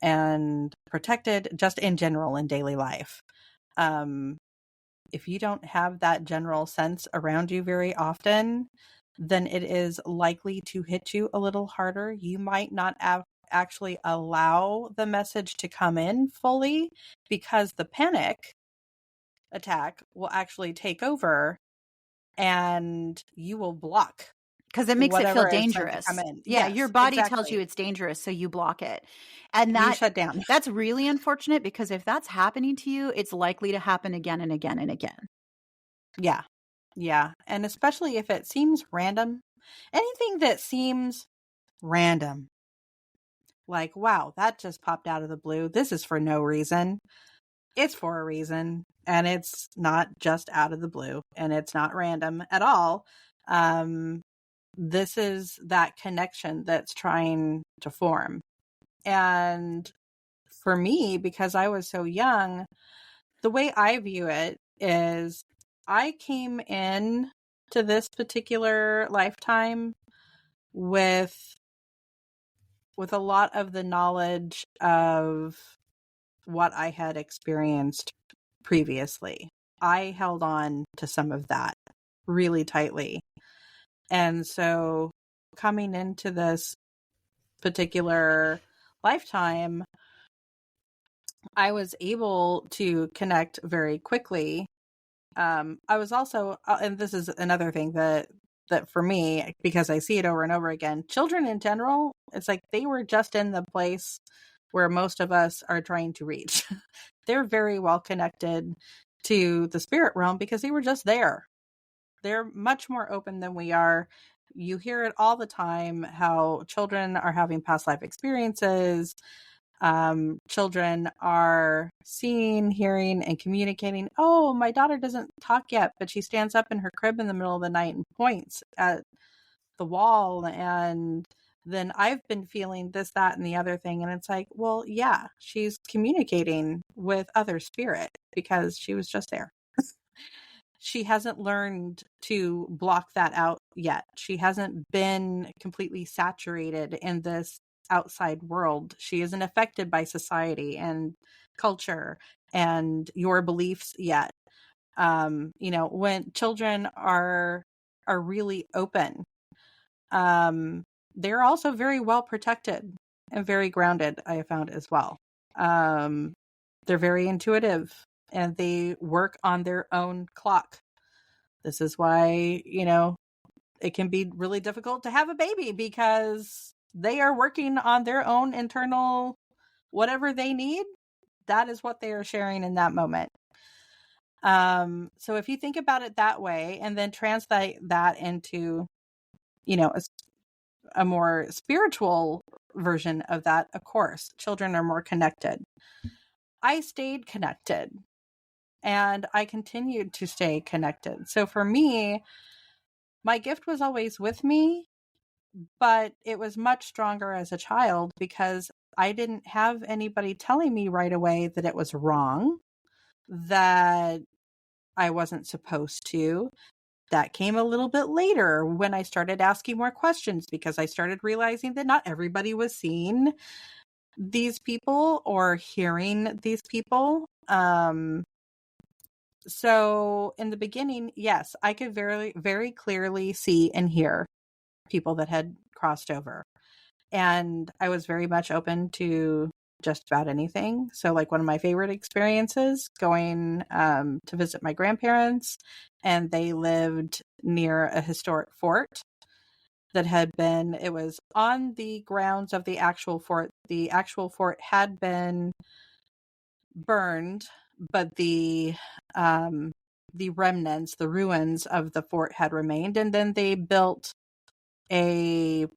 and protected just in general in daily life. If you don't have that general sense around you very often, then it is likely to hit you a little harder. You might not actually allow the message to come in fully because the panic attack will actually take over and you will block Because it makes it feel whatever is meant to come dangerous. in. Yeah, your Yes, body tells you exactly. it's dangerous, so you block it. And You shut down. that's really unfortunate because if that's happening to you, it's likely to happen again and again and again. Yeah. Yeah. And especially if it seems random, anything that seems random, like, wow, that just popped out of the blue. This is for no reason. It's for a reason. And it's not just out of the blue and it's not random at all. This is that connection that's trying to form. And for me, because I was so young, the way I view it is I came in to this particular lifetime with a lot of the knowledge of what I had experienced previously. I held on to some of that really tightly. And so coming into this particular lifetime, I was able to connect very quickly. I was also, and this is another thing that for me, because I see it over and over again, children in general, it's like they were just in the place where most of us are trying to reach. They're very well connected to the spirit realm because they were just there. They're much more open than we are. You hear it all the time how children are having past life experiences. Children are seeing, hearing, and communicating. Oh, my daughter doesn't talk yet, but she stands up in her crib in the middle of the night and points at the wall. And then I've been feeling this, that, and the other thing. And it's like, well, yeah, she's communicating with other spirit because she was just there. She hasn't learned to block that out yet. She hasn't been completely saturated in this outside world. She isn't affected by society and culture and your beliefs yet. When children are really open, they're also very well protected and very grounded, I have found as well. They're very intuitive and they work on their own clock. This is why, it can be really difficult to have a baby because they are working on their own internal whatever they need. That is what they are sharing in that moment. So if you think about it that way and then translate that into a more spiritual version of that, of course, children are more connected. I stayed connected and I continued to stay connected. So for me, my gift was always with me, but it was much stronger as a child because I didn't have anybody telling me right away that it was wrong, that I wasn't supposed to. That came a little bit later when I started asking more questions because I started realizing that not everybody was seeing these people or hearing these people. So in the beginning, yes, I could very, very clearly see and hear people that had crossed over. And I was very much open to just about anything. So, like, one of my favorite experiences going to visit my grandparents, and they lived near a historic fort that it was on the grounds of the actual fort. The actual fort had been burned, but the remnants, the ruins of the fort had remained. And then they built a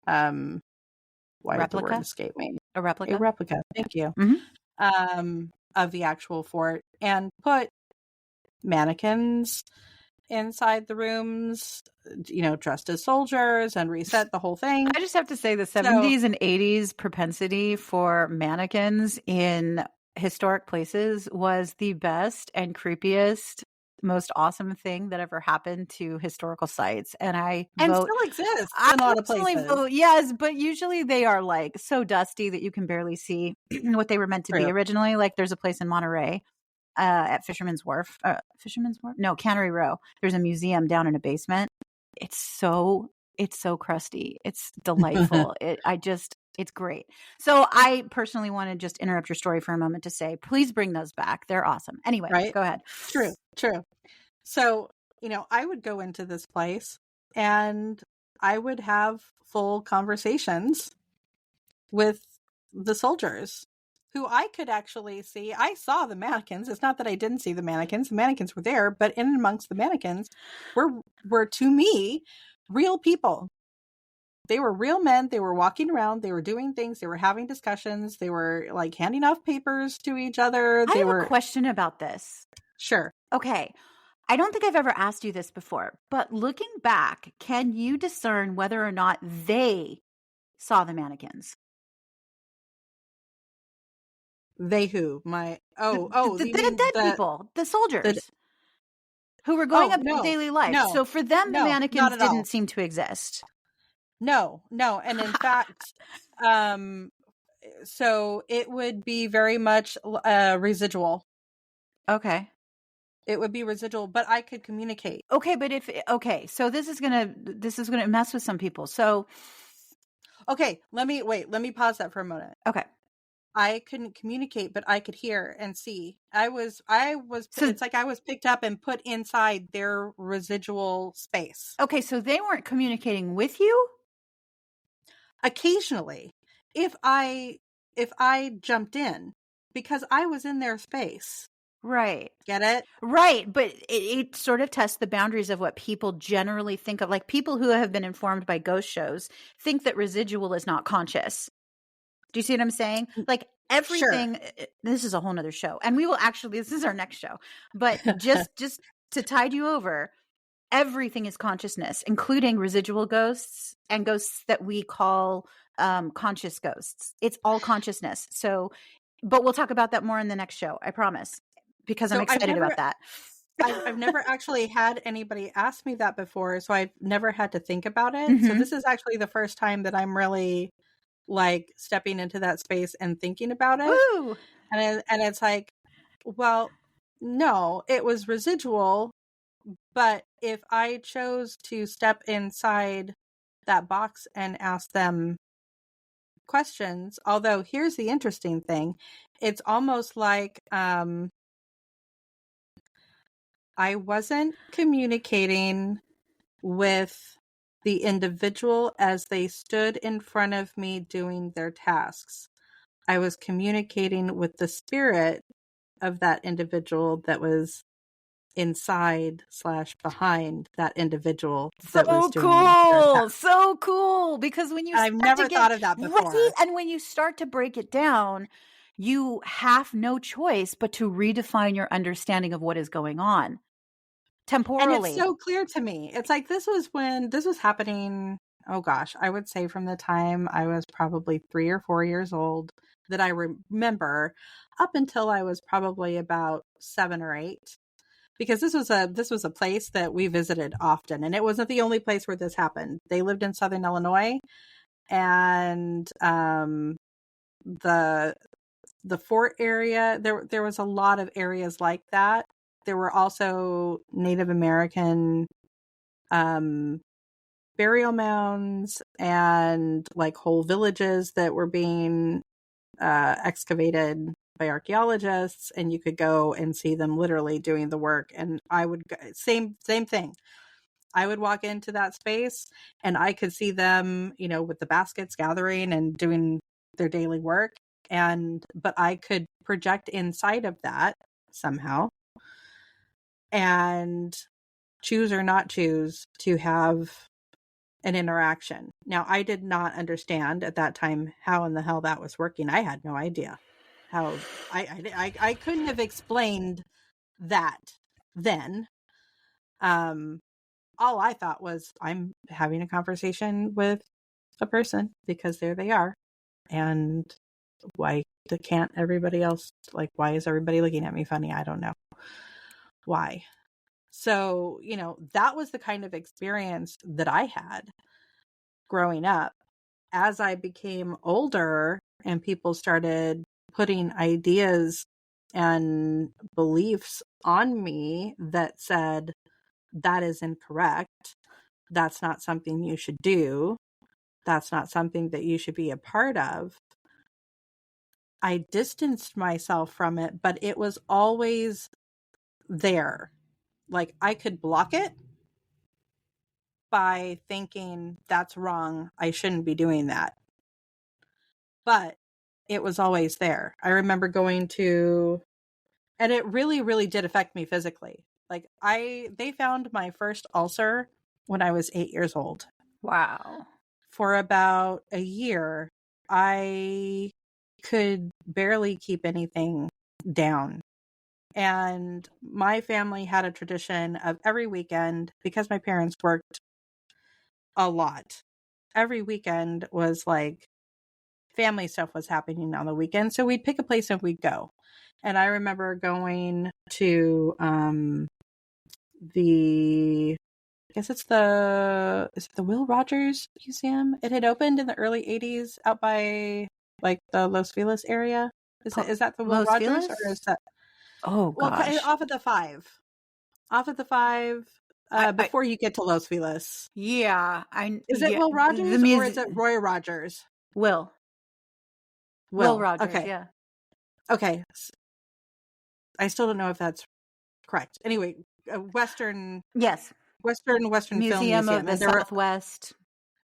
why did the word Replica? escape me? A A replica? replica. Thank you. Mm-hmm. Of the actual fort, and put mannequins inside the rooms, dressed as soldiers, and reset the whole thing. I just have to say the So, 70s and 80s propensity for mannequins in historic places was the best and creepiest, most awesome thing that ever happened to historical sites. And I and vote, still exists I in a lot of personally places. vote yes, but usually they are like so dusty that you can barely see what they were meant to be True. originally. Like there's a place in Monterey at Fisherman's Wharf. Fisherman's Wharf? No, Cannery Row. There's a museum down in a basement. It's so crusty. It's delightful. It's great. So I personally want to just interrupt your story for a moment to say, please bring those back. They're awesome. Anyway, Right? go ahead. True. So, I would go into this place and I would have full conversations with the soldiers who I could actually see. I saw the mannequins. It's not that I didn't see the mannequins. The mannequins were there, but in amongst the mannequins were to me real people. They were real men. They were walking around. They were doing things. They were having discussions. They were like handing off papers to each other. I They have a were question about this. sure. Okay. I don't think I've ever asked you this before, but looking back, can you discern whether or not they saw the mannequins? They who my you The mean dead people, the the soldiers who were going about no, daily life. no, So for them, the no, not mannequins at all. didn't seem to exist. No, and in fact, um, so it would be very much residual. Okay. It would be residual, but I could communicate. Okay, but so this is gonna mess with some people. So Okay, let me pause that for a moment. okay. I couldn't communicate, but I could hear and see. So It's like I was picked up and put inside their residual space. okay, so they weren't communicating with you? Occasionally, if I jumped in because I was in their space. Right. Get it? Right, but it sort of tests the boundaries of what people generally think of. Like people who have been informed by ghost shows think that residual is not conscious. Do you see what I'm saying? Like Sure. everything, this is a whole nother show. And we will actually, this is our next show. But just to tide you over, everything is consciousness, including residual ghosts and ghosts that we call conscious ghosts. It's all consciousness. So, but we'll talk about that more in the next show, I promise, because I'm So excited about that. I've never actually had anybody ask me that before, so I've never had to think about it. So this is actually the first time that I'm really like stepping into that space and thinking about it. Woo! And it's like, well, no, it was residual, but if I chose to step inside that box and ask them questions, although here's the interesting thing, it's almost like I wasn't communicating with the individual as they stood in front of me doing their tasks. I was communicating with the spirit of that individual that was inside slash behind that individual that was So doing their cool. task. So cool. Because when you I've start to never get thought of that right, before. and when you start to break it down, you have no choice but to redefine your understanding of what is going on And it's temporally. so clear to me. It's like this was when this was happening. Oh gosh, I would say from the time I was probably 3 or 4 years old that I remember up until I was probably about 7 or 8. Because this was a place that we visited often, and it wasn't the only place where this happened. They lived in Southern Illinois, and the the fort area, there was a lot of areas like that. There were also Native American um, burial mounds and like whole villages that were being excavated by archaeologists, and you could go and see them literally doing the work. And I would same thing. I would walk into that space and I could see them, with the baskets gathering and doing their daily work. But I could project inside of that somehow and choose or not choose to have an interaction. Now, I did not understand at that time how in the hell that was working. I had no idea how I couldn't have explained that then. All I thought was I'm having a conversation with a person because there they are. And why can't everybody else, like, why is everybody looking at me funny? I don't know why. So, that was the kind of experience that I had growing up. As I became older and people started putting ideas and beliefs on me that said, that is incorrect. That's not something you should do. That's not something that you should be a part of. I distanced myself from it, but it was always there. Like I could block it by thinking that's wrong. I shouldn't be doing that. But it was always there. I remember going to, and it really, really did affect me physically. Like they found my first ulcer when I was 8 years old. Wow. For about a year, I could barely keep anything down. And my family had a tradition of every weekend, because my parents worked a lot, every weekend was like family stuff was happening on the weekend. So we'd pick a place and we'd go. And I remember going to the I guess is it the Will Rogers Museum? It had opened in the early 80s out by like the Los Feliz area. Is that the Will Los Rogers, or Feliz? is that, Oh well, gosh. off of the 5? Off of the 5 I before you get to Los Feliz. Is it yeah, Will the Rogers or is it music Roy Rogers? Will. Will Will. Rogers, Okay. yeah. Okay. I still don't know if that's correct. Anyway, Western Yes. Film Museum of Museum, the and there were, Southwest.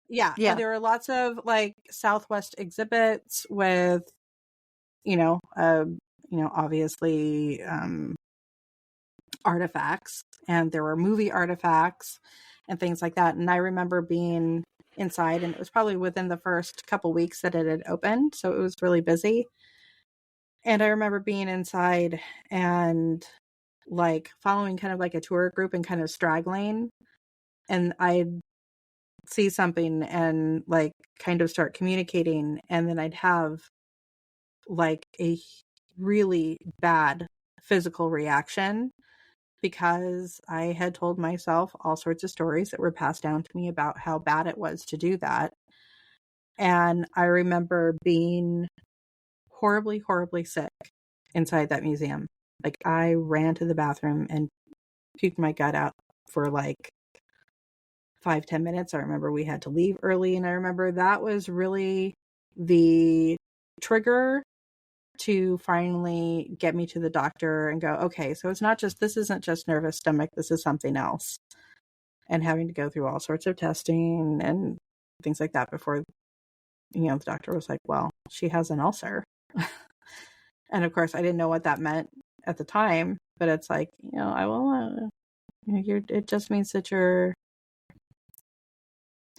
yeah, and Yeah. there were lots of like Southwest exhibits with, you know, uh, obviously artifacts, and there were movie artifacts and things like that. And I remember being inside, and it was probably within the first couple weeks that it had opened, so it was really busy. And I remember being inside and like following kind of like a tour group and kind of straggling, and I'd see something and like kind of start communicating, and then I'd have like a really bad physical reaction because I had told myself all sorts of stories that were passed down to me about how bad it was to do that. And I remember being horribly, horribly sick inside that museum. Like I ran to the bathroom and puked my gut out for like 5-10 minutes. I remember we had to leave early, and I remember that was really the trigger to finally get me to the doctor and go, okay, so this isn't just nervous stomach, this is something else. And having to go through all sorts of testing and things like that before, the doctor was like, well, she has an ulcer. And of course, I didn't know what that meant. at the time, but it's like, I will, it just means that you're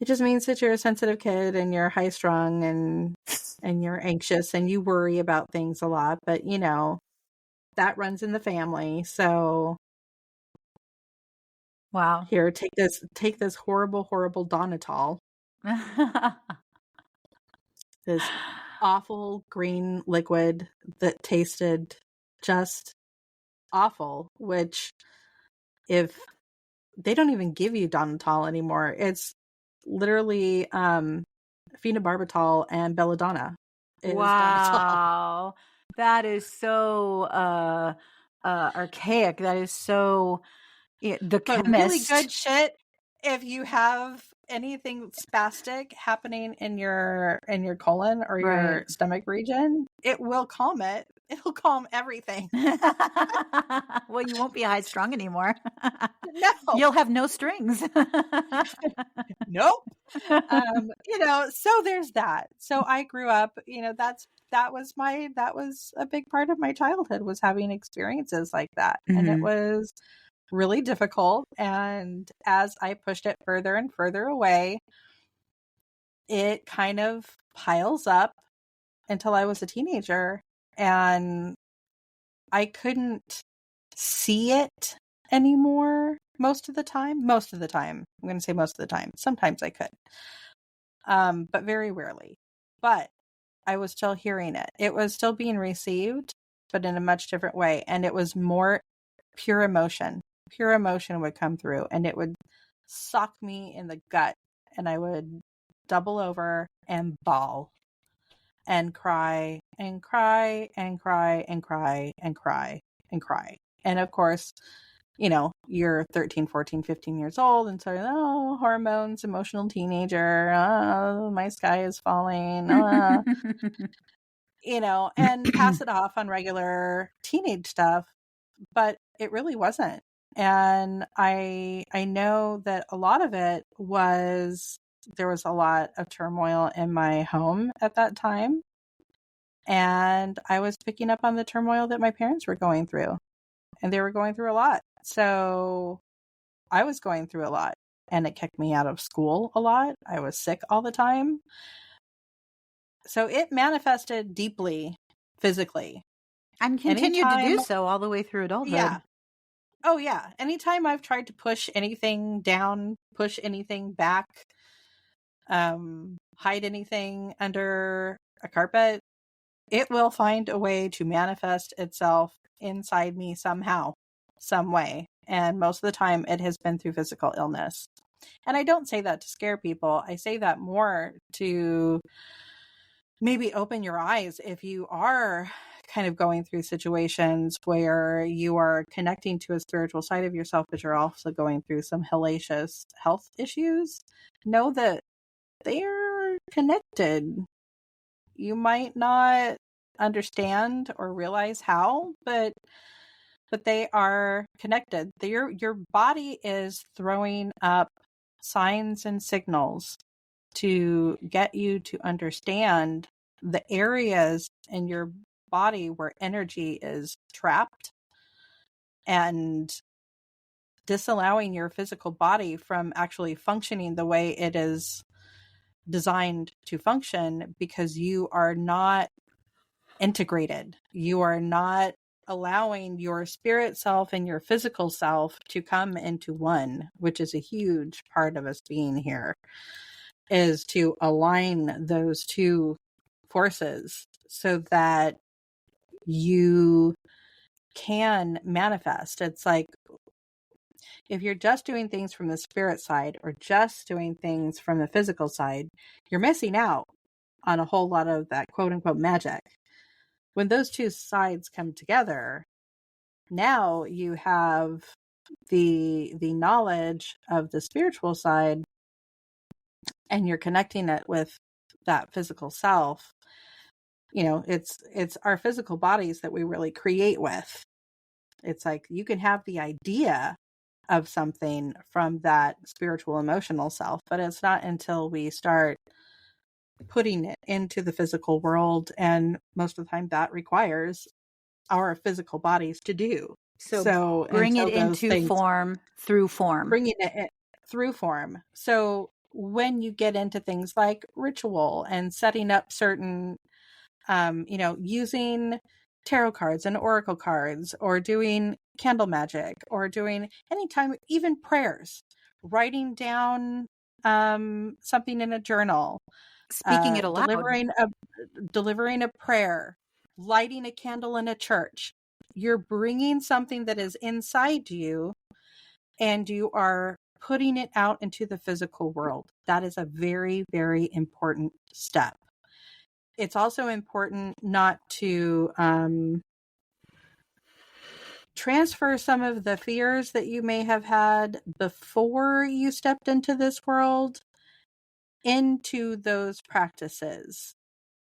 a sensitive kid and you're high strung and you're anxious and you worry about things a lot, but that runs in the family. So Wow. here, take this horrible, horrible Donatol, this awful green liquid that tasted just awful, which if they don't even give you Donatol anymore, it's literally phenobarbital and belladonna is Donatol. Wow. That is so archaic. That is so the But really chemist. good shit, if you have anything spastic happening in your colon or Right. your stomach region, it will calm it. It'll calm everything. Well, you won't be high strung anymore. No. You'll have no strings. Nope. So there's that. So I grew up, that was a big part of my childhood, was having experiences like that. And it Mhm. was really difficult. And as I pushed it further and further away, it kind of piles up until I was a teenager. And I couldn't see it anymore most of the time. Most of the time. I'm going to say most of the time. Sometimes I could. But very rarely. But I was still hearing it. It was still being received, but in a much different way. And it was more pure emotion. Pure emotion would come through and it would sock me in the gut. And I would double over and bawl and cry and cry and cry and cry and cry and cry. And of course, you're 13, 14, 15 years old and so, hormones, emotional teenager, my sky is falling, and pass it off on regular teenage stuff, but it really wasn't. And I know that a lot of it was, there was a lot of turmoil in my home at that time. And I was picking up on the turmoil that my parents were going through, and they were going through a lot. So I was going through a lot, and it kicked me out of school a lot. I was sick all the time. So it manifested deeply physically. And continued to Anytime, do so all the way through adulthood. yeah. Oh, yeah. Anytime I've tried to push anything down, push anything back, hide anything under a carpet, it will find a way to manifest itself inside me somehow, some way. And most of the time, it has been through physical illness. And I don't say that to scare people. I say that more to maybe open your eyes if you are kind of going through situations where you are connecting to a spiritual side of yourself, but you're also going through some hellacious health issues. Know that they're connected. You might not understand or realize how, but they are connected. Your body is throwing up signs and signals to get you to understand the areas in your body where energy is trapped and disallowing your physical body from actually functioning the way it is designed to function, because you are not integrated. You are not allowing your spirit self and your physical self to come into one, which is a huge part of us being here, is to align those two forces so that you can manifest. It's like, if you're just doing things from the spirit side or just doing things from the physical side, you're missing out on a whole lot of that quote unquote magic. When those two sides come together, now you have the knowledge of the spiritual side, and you're connecting it with that physical self. It's our physical bodies that we really create with. It's like, you can have the idea of something from that spiritual emotional self, but it's not until we start putting it into the physical world, and most of the time that requires our physical bodies to do. So So bring it until those into things, form through form. bringing it through form. So when you get into things like ritual and setting up certain, using tarot cards and oracle cards, or doing candle magic, or doing anytime, even prayers, writing down something in a journal, Speaking it aloud. delivering a prayer, lighting a candle in a church. You're bringing something that is inside you, and you are putting it out into the physical world. That is a very, very important step. It's also important not to transfer some of the fears that you may have had before you stepped into this world into those practices.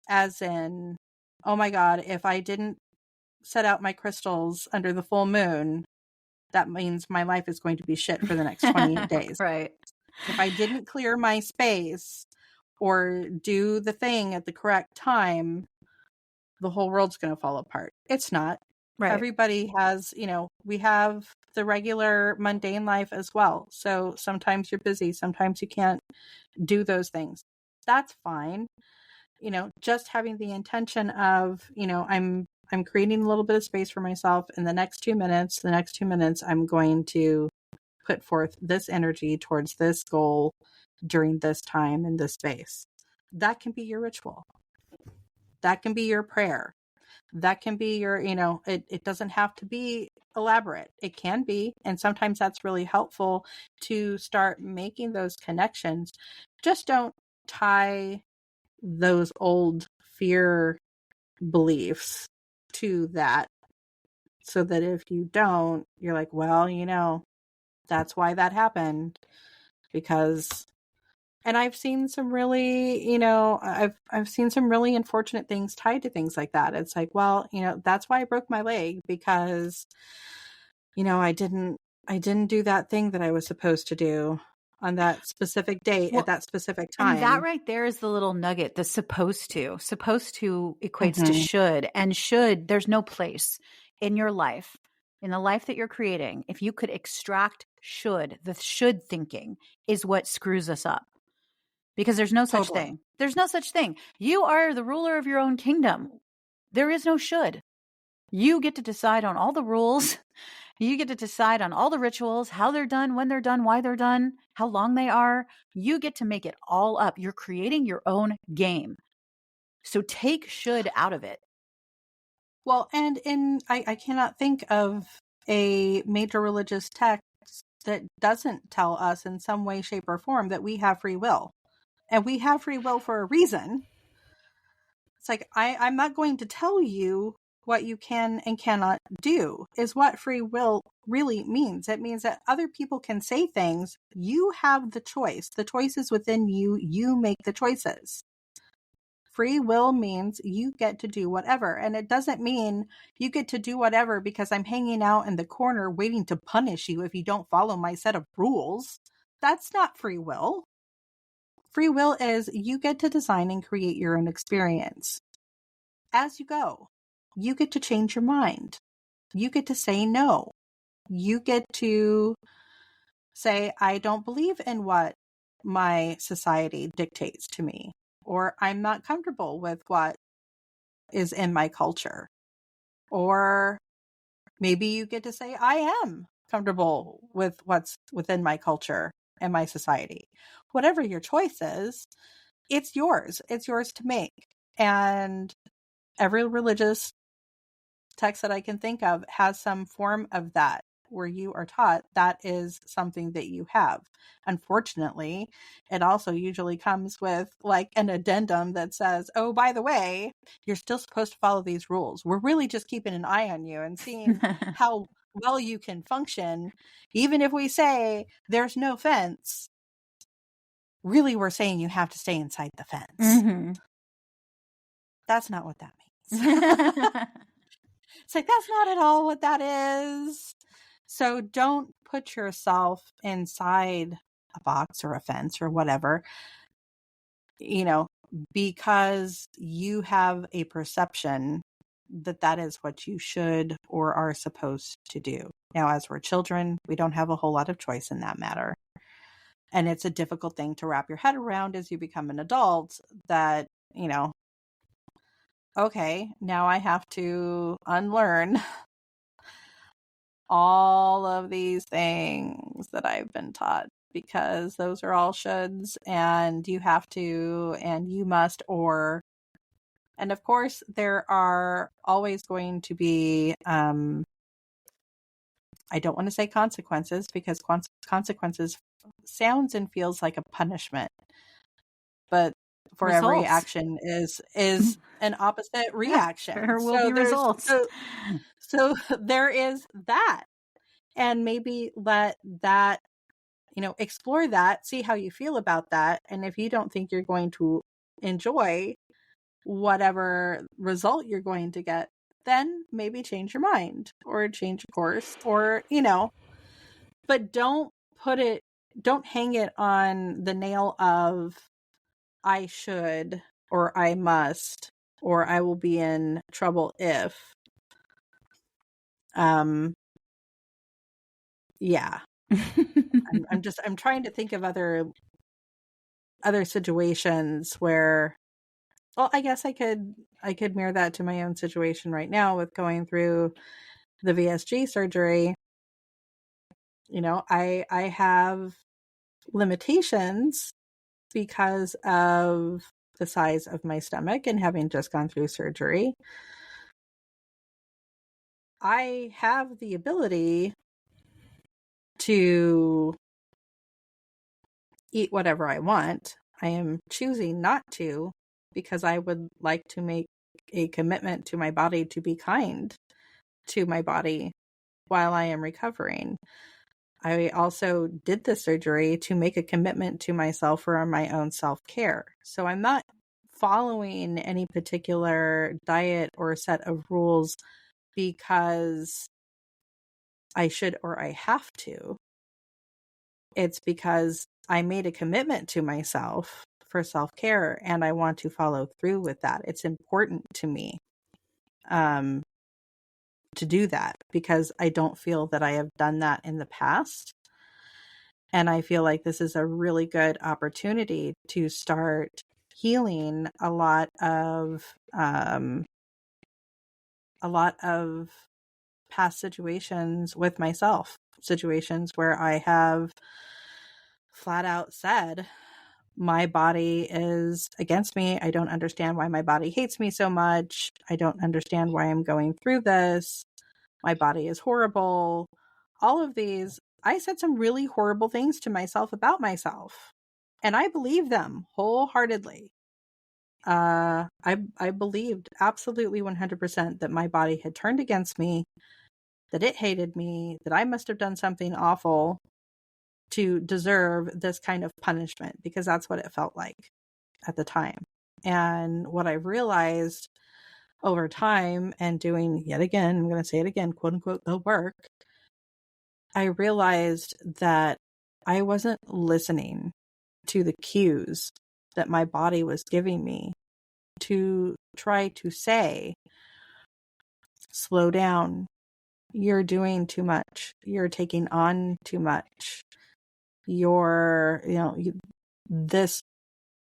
As in, oh my God, if I didn't set out my crystals under the full moon, that means my life is going to be shit for the next 28 days. Right. If I didn't clear my space or do the thing at the correct time, the whole world's going to fall apart. It's not. Right. Everybody has, we have the regular mundane life as well. So sometimes you're busy, sometimes you can't do those things. That's fine. Just having the intention of, I'm creating a little bit of space for myself in the next 2 minutes. The next 2 minutes, I'm going to put forth this energy towards this goal during this time in this space. That can be your ritual. That can be your prayer. That can be your, it doesn't have to be elaborate. It can be. And sometimes that's really helpful to start making those connections. Just don't tie those old fear beliefs to that, so that if you don't, you're like, well, that's why that happened. Because, and I've seen some really, I've seen some really unfortunate things tied to things like that. It's like, well, that's why I broke my leg, because I didn't do that thing that I was supposed to do on that specific date at that specific And that time. right there is the little nugget, the supposed to. Supposed to equates to Mm-hmm. should. And should, there's no place in your life, in the life that you're creating, if you could extract should, the should thinking is what screws us up. Because there's no such Totally. thing. There's no such thing. You are the ruler of your own kingdom. There is no should. You get to decide on all the rules. You get to decide on all the rituals, how they're done, when they're done, why they're done, how long they are. You get to make it all up. You're creating your own game. So take should out of it. Well, and I cannot think of a major religious text that doesn't tell us in some way, shape, or form that we have free will. And we have free will for a reason. It's like, I'm not going to tell you what you can and cannot do, is what free will really means. It means that other people can say things. You have the choice. The choice is within you. You make the choices. Free will means you get to do whatever. And it doesn't mean you get to do whatever because I'm hanging out in the corner waiting to punish you if you don't follow my set of rules. That's not free will. Free will is you get to design and create your own experience as you go. You get to change your mind. You get to say no. You get to say, I don't believe in what my society dictates to me, or I'm not comfortable with what is in my culture. Or maybe you get to say, I am comfortable with what's within my culture and my society. Whatever your choice is, it's yours. It's yours to make. And every religious text that I can think of has some form of that, where you are taught that is something that you have. Unfortunately, it also usually comes with like an addendum that says, oh, by the way, you're still supposed to follow these rules. We're really just keeping an eye on you and seeing how well you can function. Even if we say there's no fence, really we're saying you have to stay inside the fence. Mm-hmm. That's not what that means. It's like, that's not at all what that is. So don't put yourself inside a box or a fence or whatever, because you have a perception that is what you should or are supposed to do. Now, as we're children, we don't have a whole lot of choice in that matter. And it's a difficult thing to wrap your head around as you become an adult that, okay, now I have to unlearn all of these things that I've been taught, because those are all shoulds, and you have to, and you must, and of course there are always going to be, I don't want to say consequences, because consequences sounds and feels like a punishment, but for every Results. action is an opposite reaction. There will be there's results. so there is that. And maybe let that, explore that, see how you feel about that. And if you don't think you're going to enjoy whatever result you're going to get, then maybe change your mind or change your course, or, but don't hang it on the nail of I should, or I must, or I will be in trouble if. Yeah. I'm trying to think of other situations where, well, I guess I could mirror that to my own situation right now with going through the VSG surgery. I have limitations because of the size of my stomach and having just gone through surgery. I have the ability to eat whatever I want. I am choosing not to, because I would like to make a commitment to my body to be kind to my body while I am recovering. I also did the surgery to make a commitment to myself for my own self-care. So I'm not following any particular diet or set of rules because I should or I have to. It's because I made a commitment to myself for self-care, and I want to follow through with that. It's important to me to do that, because I don't feel that I have done that in the past. And I feel like this is a really good opportunity to start healing a lot of past situations with myself, situations where I have flat out said, my body is against me. I don't understand why my body hates me so much. I don't understand why I'm going through this. My body is horrible. All of these, I said some really horrible things to myself about myself, and I believe them wholeheartedly. I believed absolutely 100% that my body had turned against me, that it hated me, that I must have done something awful to deserve this kind of punishment, because that's what it felt like at the time. And what I realized over time, and doing, yet again, I'm going to say it again, quote unquote, the work, I realized that I wasn't listening to the cues that my body was giving me to try to say, slow down, you're doing too much, you're taking on too much, this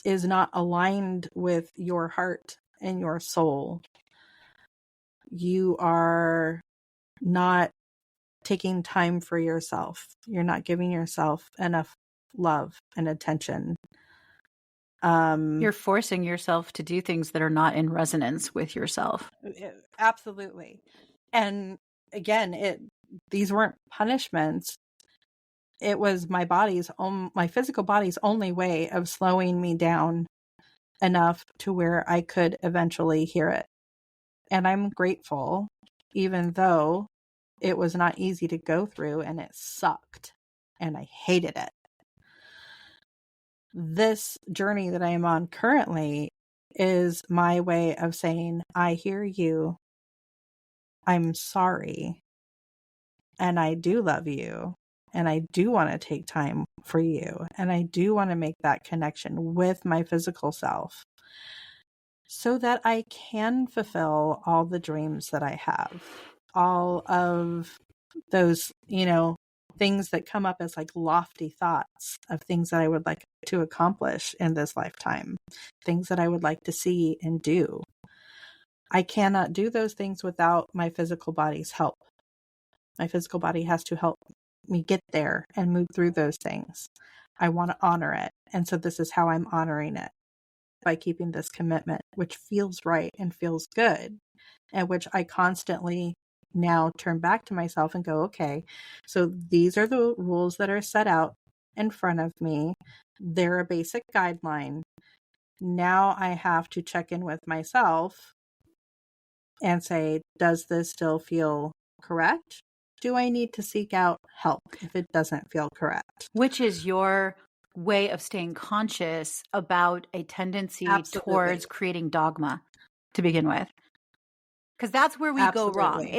is not aligned with your heart and your soul. You are not taking time for yourself. You're not giving yourself enough love and attention. You're forcing yourself to do things that are not in resonance with yourself. Absolutely. And again, these weren't punishments. It was my physical body's only way of slowing me down enough to where I could eventually hear it. And I'm grateful, even though it was not easy to go through and it sucked and I hated it. This journey that I am on currently is my way of saying, I hear you, I'm sorry, and I do love you, and I do want to take time for you, and I do want to make that connection with my physical self. so that I can fulfill all the dreams that I have, all of those, things that come up as like lofty thoughts of things that I would like to accomplish in this lifetime, things that I would like to see and do. I cannot do those things without my physical body's help. My physical body has to help me get there and move through those things. I want to honor it. And so this is how I'm honoring it, by keeping this commitment, which feels right and feels good, and which I constantly now turn back to myself and go, okay, so these are the rules that are set out in front of me. They're a basic guideline. Now I have to check in with myself and say, does this still feel correct? Do I need to seek out help if it doesn't feel correct? Which is your way of staying conscious about a tendency Absolutely. towards creating dogma to begin with. Because that's where we go wrong. Absolutely.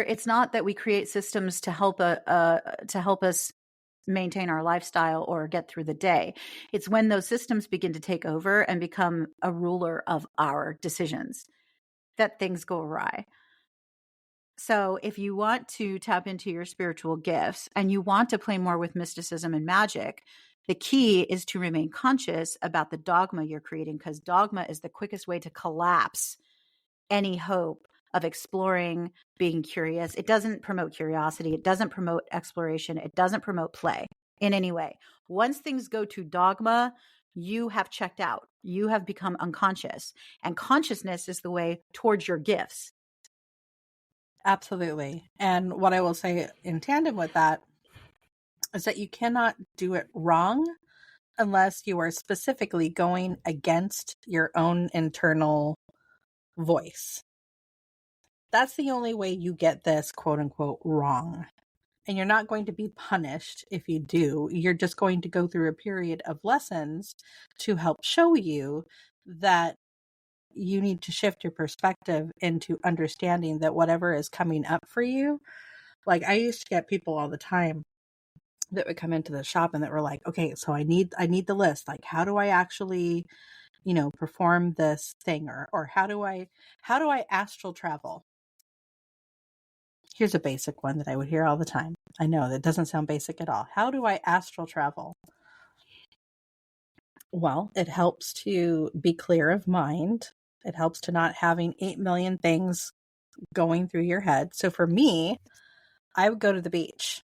It's not that we create systems to help us maintain our lifestyle or get through the day. It's when those systems begin to take over and become a ruler of our decisions that things go awry. So if you want to tap into your spiritual gifts and you want to play more with mysticism and magic, the key is to remain conscious about the dogma you're creating, because dogma is the quickest way to collapse any hope of exploring, being curious. It doesn't promote curiosity. It doesn't promote exploration. It doesn't promote play in any way. Once things go to dogma, you have checked out. You have become unconscious. And consciousness is the way towards your gifts. Absolutely. And what I will say in tandem with that is that you cannot do it wrong unless you are specifically going against your own internal voice. That's the only way you get this quote unquote wrong. And you're not going to be punished if you do. You're just going to go through a period of lessons to help show you that you need to shift your perspective into understanding that whatever is coming up for you. Like, I used to get people all the time that would come into the shop and that were like, okay, so I need the list. Like, how do I actually, perform this thing, or how do I astral travel? Here's a basic one that I would hear all the time. I know that doesn't sound basic at all. How do I astral travel? Well, it helps to be clear of mind. It helps to not having 8 million things going through your head. So for me, I would go to the beach.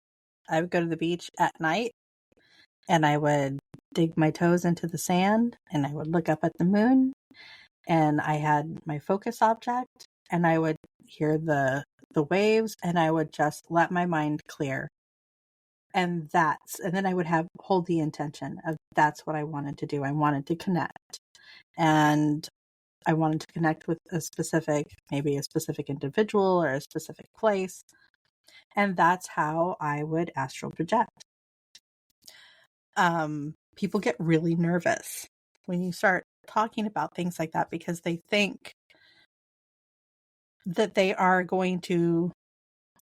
I would go to the beach at night and I would dig my toes into the sand and I would look up at the moon, and I had my focus object and I would hear the waves and I would just let my mind clear. And then I would hold the intention of that's what I wanted to do. I wanted to connect. And I wanted to connect with maybe a specific individual or a specific place. And that's how I would astral project. People get really nervous when you start talking about things like that because they think that they are going to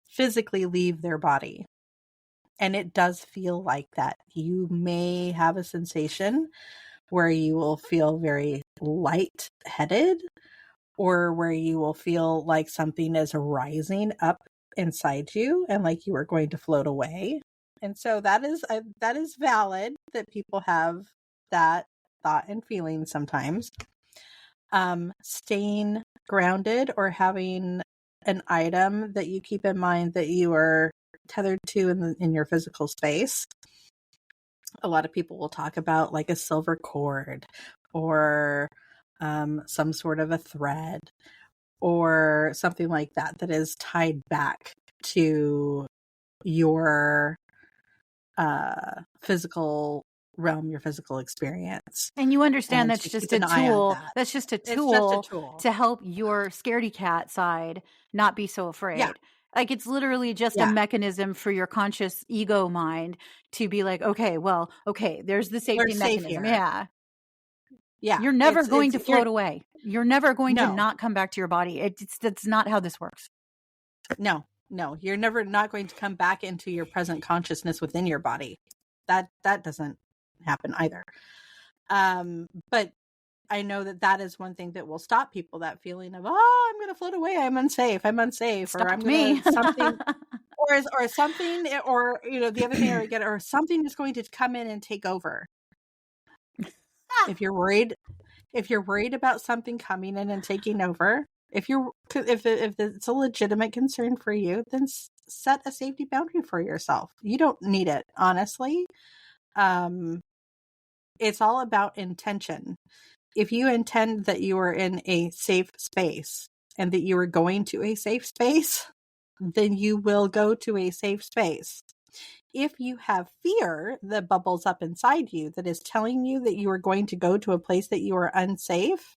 physically leave their body. And it does feel like that. You may have a sensation where you will feel very light-headed, or where you will feel like something is rising up inside you and like you are going to float away. And so that is valid that people have that thought and feeling sometimes. Staying grounded or having an item that you keep in mind that you are tethered to in your physical space. A lot of people will talk about like a silver cord or some sort of a thread or something like that is tied back to your physical realm, your physical experience. And you understand And that's to just keep a an eye on tool. that. That's just a It's just a tool tool. to help your scaredy cat side not be so afraid. Yeah. Like, it's literally just a Yeah. mechanism for your conscious ego mind to be like, okay, there's the safety We're safe mechanism. here. Yeah. Yeah. You're never going to float away. You're never going to No. not come back to your body. That's not how this works. No. You're never not going to come back into your present consciousness within your body. That doesn't happen either. But I know that that is one thing that will stop people, that feeling of, oh, I'm going to float away. I'm unsafe, or I'm Stopped going me. to something, or something, or, the other thing I would get, or something is going to come in and take over. If you're worried about something coming in and taking over, if it's a legitimate concern for you, then set a safety boundary for yourself. You don't need it, honestly. It's all about intention. If you intend that you are in a safe space and that you are going to a safe space, then you will go to a safe space. If you have fear that bubbles up inside you that is telling you that you are going to go to a place that you are unsafe,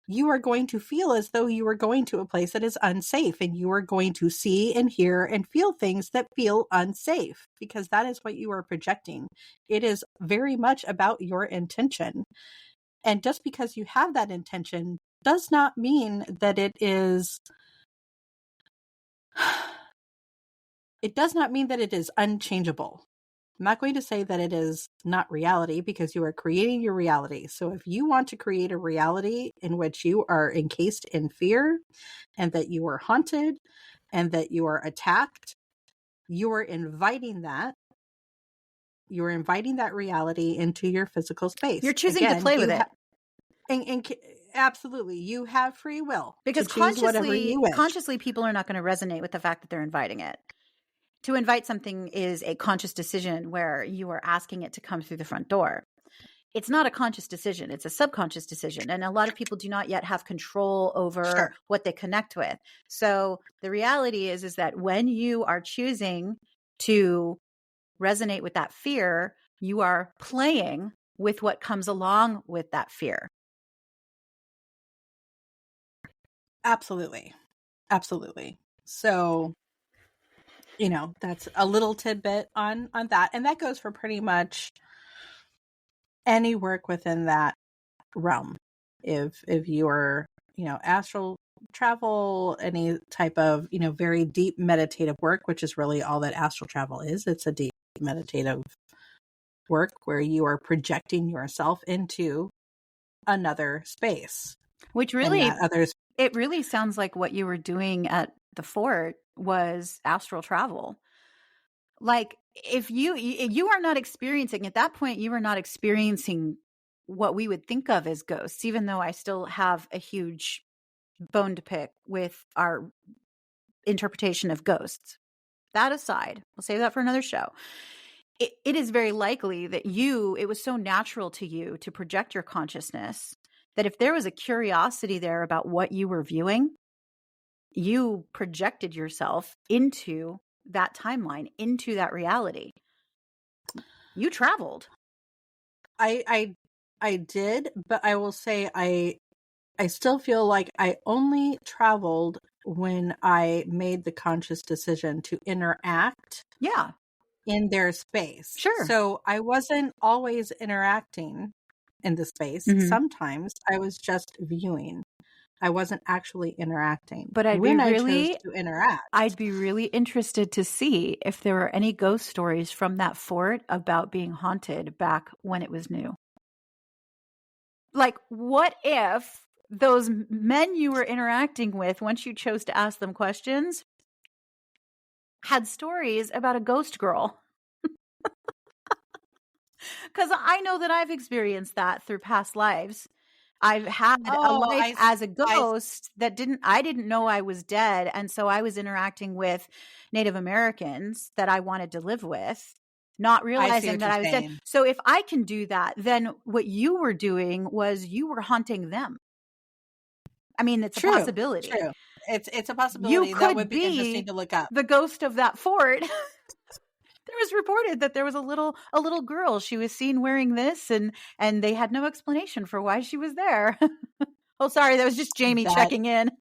you are going to feel as though you are going to a place that is unsafe, and you are going to see and hear and feel things that feel unsafe, because that is what you are projecting. It is very much about your intention. And just because you have that intention does not mean that it is unchangeable. I'm not going to say that it is not reality, because you are creating your reality. So if you want to create a reality in which you are encased in fear and that you are haunted and that you are attacked, you are inviting that. You are inviting that reality into your physical space. You're choosing to play with it. Absolutely. You have free will because to choose whatever you wish. consciously people are not going to resonate with the fact that they're inviting it. To invite something is a conscious decision where you are asking it to come through the front door. It's not a conscious decision. It's a subconscious decision. And a lot of people do not yet have control over what they connect with. So the reality is that when you are choosing to resonate with that fear, you are playing with what comes along with that fear. Absolutely. Absolutely. So, that's a little tidbit on that. And that goes for pretty much any work within that realm. If you are, astral travel, any type of, very deep meditative work, which is really all that astral travel is. It's a deep meditative work where you are projecting yourself into another space. Which really, it really sounds like what you were doing at the fort was astral travel. Like if you are not experiencing, at that point, you are not experiencing what we would think of as ghosts, even though I still have a huge bone to pick with our interpretation of ghosts. That aside, we'll save that for another show. It is very likely that it was so natural to you to project your consciousness that if there was a curiosity there about what you were viewing, you projected yourself into that timeline, into that reality. You traveled. I did, but I will say I still feel like I only traveled when I made the conscious decision to interact in their space. Sure. So I wasn't always interacting in the space. Mm-hmm. Sometimes I was just viewing. I wasn't actually interacting. But I chose to interact. I'd be really interested to see if there were any ghost stories from that fort about being haunted back when it was new. Like, what if those men you were interacting with, once you chose to ask them questions, had stories about a ghost girl? Because I know that I've experienced that through past lives. I've had a life as a ghost that I didn't know I was dead. And so I was interacting with Native Americans that I wanted to live with, not realizing that I was dead. So if I can do that, then what you were doing was you were haunting them. I mean, it's a possibility. True. It's a possibility. You could that would be interesting to look up. The ghost of that fort. There was reported that there was a little girl. She was seen wearing this, and they had no explanation for why she was there. Oh, sorry, that was just Jamie checking in.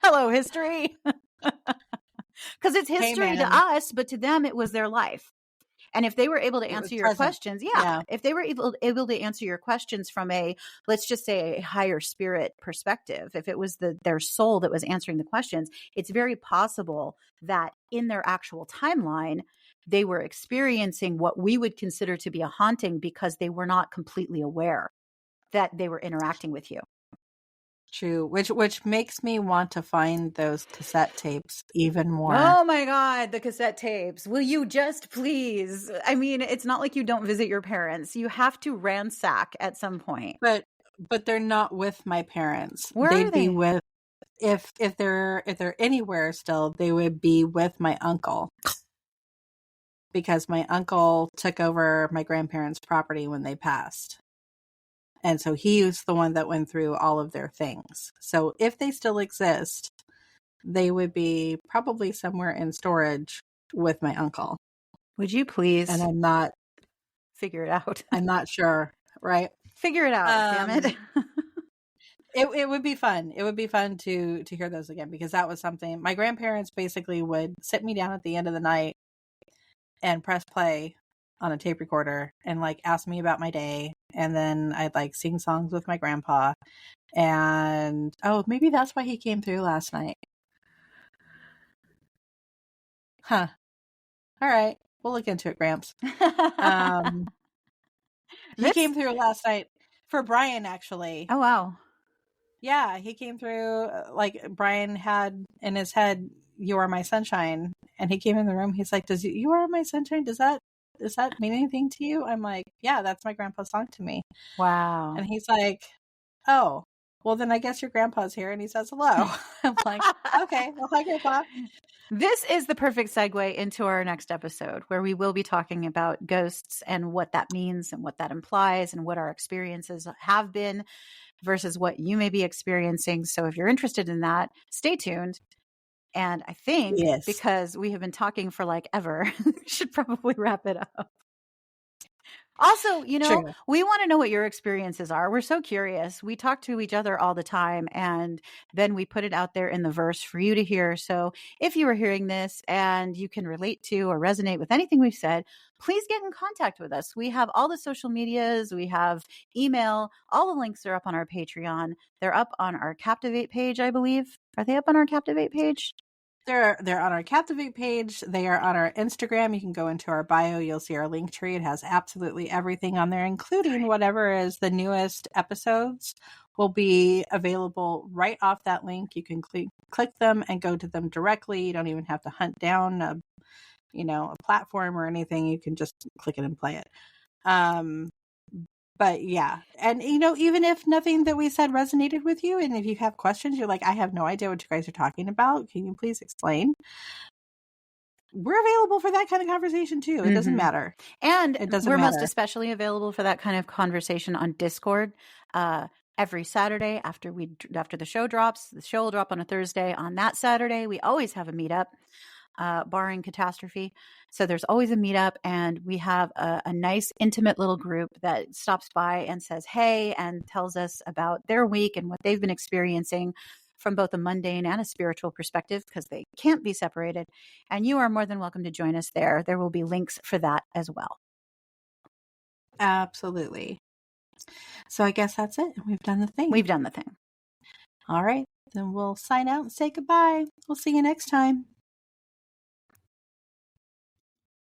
Hello, history. Because it's history to us, but to them, it was their life. And if they were able to answer your questions, if they were able to answer your questions from let's just say a higher spirit perspective, if it was their soul that was answering the questions, it's very possible that in their actual timeline, they were experiencing what we would consider to be a haunting because they were not completely aware that they were interacting with you. True, which makes me want to find those cassette tapes even more. Oh my God, the cassette tapes. Will you just please? I mean, it's not like you don't visit your parents. You have to ransack at some point. But they're not with my parents. Where are They'd be they? with, if they're anywhere still, they would be with my uncle. Because my uncle took over my grandparents' property when they passed. And so he was the one that went through all of their things. So if they still exist, they would be probably somewhere in storage with my uncle. Would you please? And figure it out. I'm not sure, right? Figure it out, damn it. It would be fun. It would be fun to hear those again, because that was something my grandparents basically would sit me down at the end of the night and press play on a tape recorder and like ask me about my day, and then I'd like sing songs with my grandpa. And maybe that's why he came through last night. Huh. All right, we'll look into it, Gramps. He came through last night for Brian, actually. Oh wow. Yeah, he came through. Like Brian had in his head, "You Are My Sunshine," and he came in the room. He's like, "Does You Are My Sunshine? Does that mean anything to you?" I'm like, "Yeah, that's my grandpa's song to me." Wow. And he's like, "Oh, well then I guess your grandpa's here," and he says hello. I'm like, "Okay, well hi, Grandpa." This is the perfect segue into our next episode, where we will be talking about ghosts and what that means and what that implies and what our experiences have been versus what you may be experiencing. So if you're interested in that, stay tuned. And I think because we have been talking for like ever, we should probably wrap it up. Also, True. we want to know what your experiences are. We're so curious. We talk to each other all the time, and then we put it out there in the verse for you to hear. So if you are hearing this and you can relate to or resonate with anything we've said, please get in contact with us. We have all the social medias. We have email. All the links are up on our Patreon. They're up on our Captivate page, I believe. Are they up on our Captivate page? They're on our Captivate page. They are on our Instagram. You can go into our bio. You'll see our link tree. It has absolutely everything on there, including whatever is the newest episodes will be available right off that link. You can click them and go to them directly. You don't even have to hunt down a platform or anything. You can just click it and play it. But yeah, and even if nothing that we said resonated with you, and if you have questions, you're like, I have no idea what you guys are talking about, can you please explain? We're available for that kind of conversation too. It doesn't matter. And it doesn't we're matter. most especially available for that kind of conversation on Discord. Every Saturday after the show drops. The show will drop on a Thursday. On that Saturday, we always have a meetup. Barring catastrophe. So there's always a meetup, and we have a nice intimate little group that stops by and says, hey, and tells us about their week and what they've been experiencing from both a mundane and a spiritual perspective, because they can't be separated. And you are more than welcome to join us there. There will be links for that as well. Absolutely. So I guess that's it. We've done the thing. We've done the thing. All right. Then we'll sign out and say goodbye. We'll see you next time.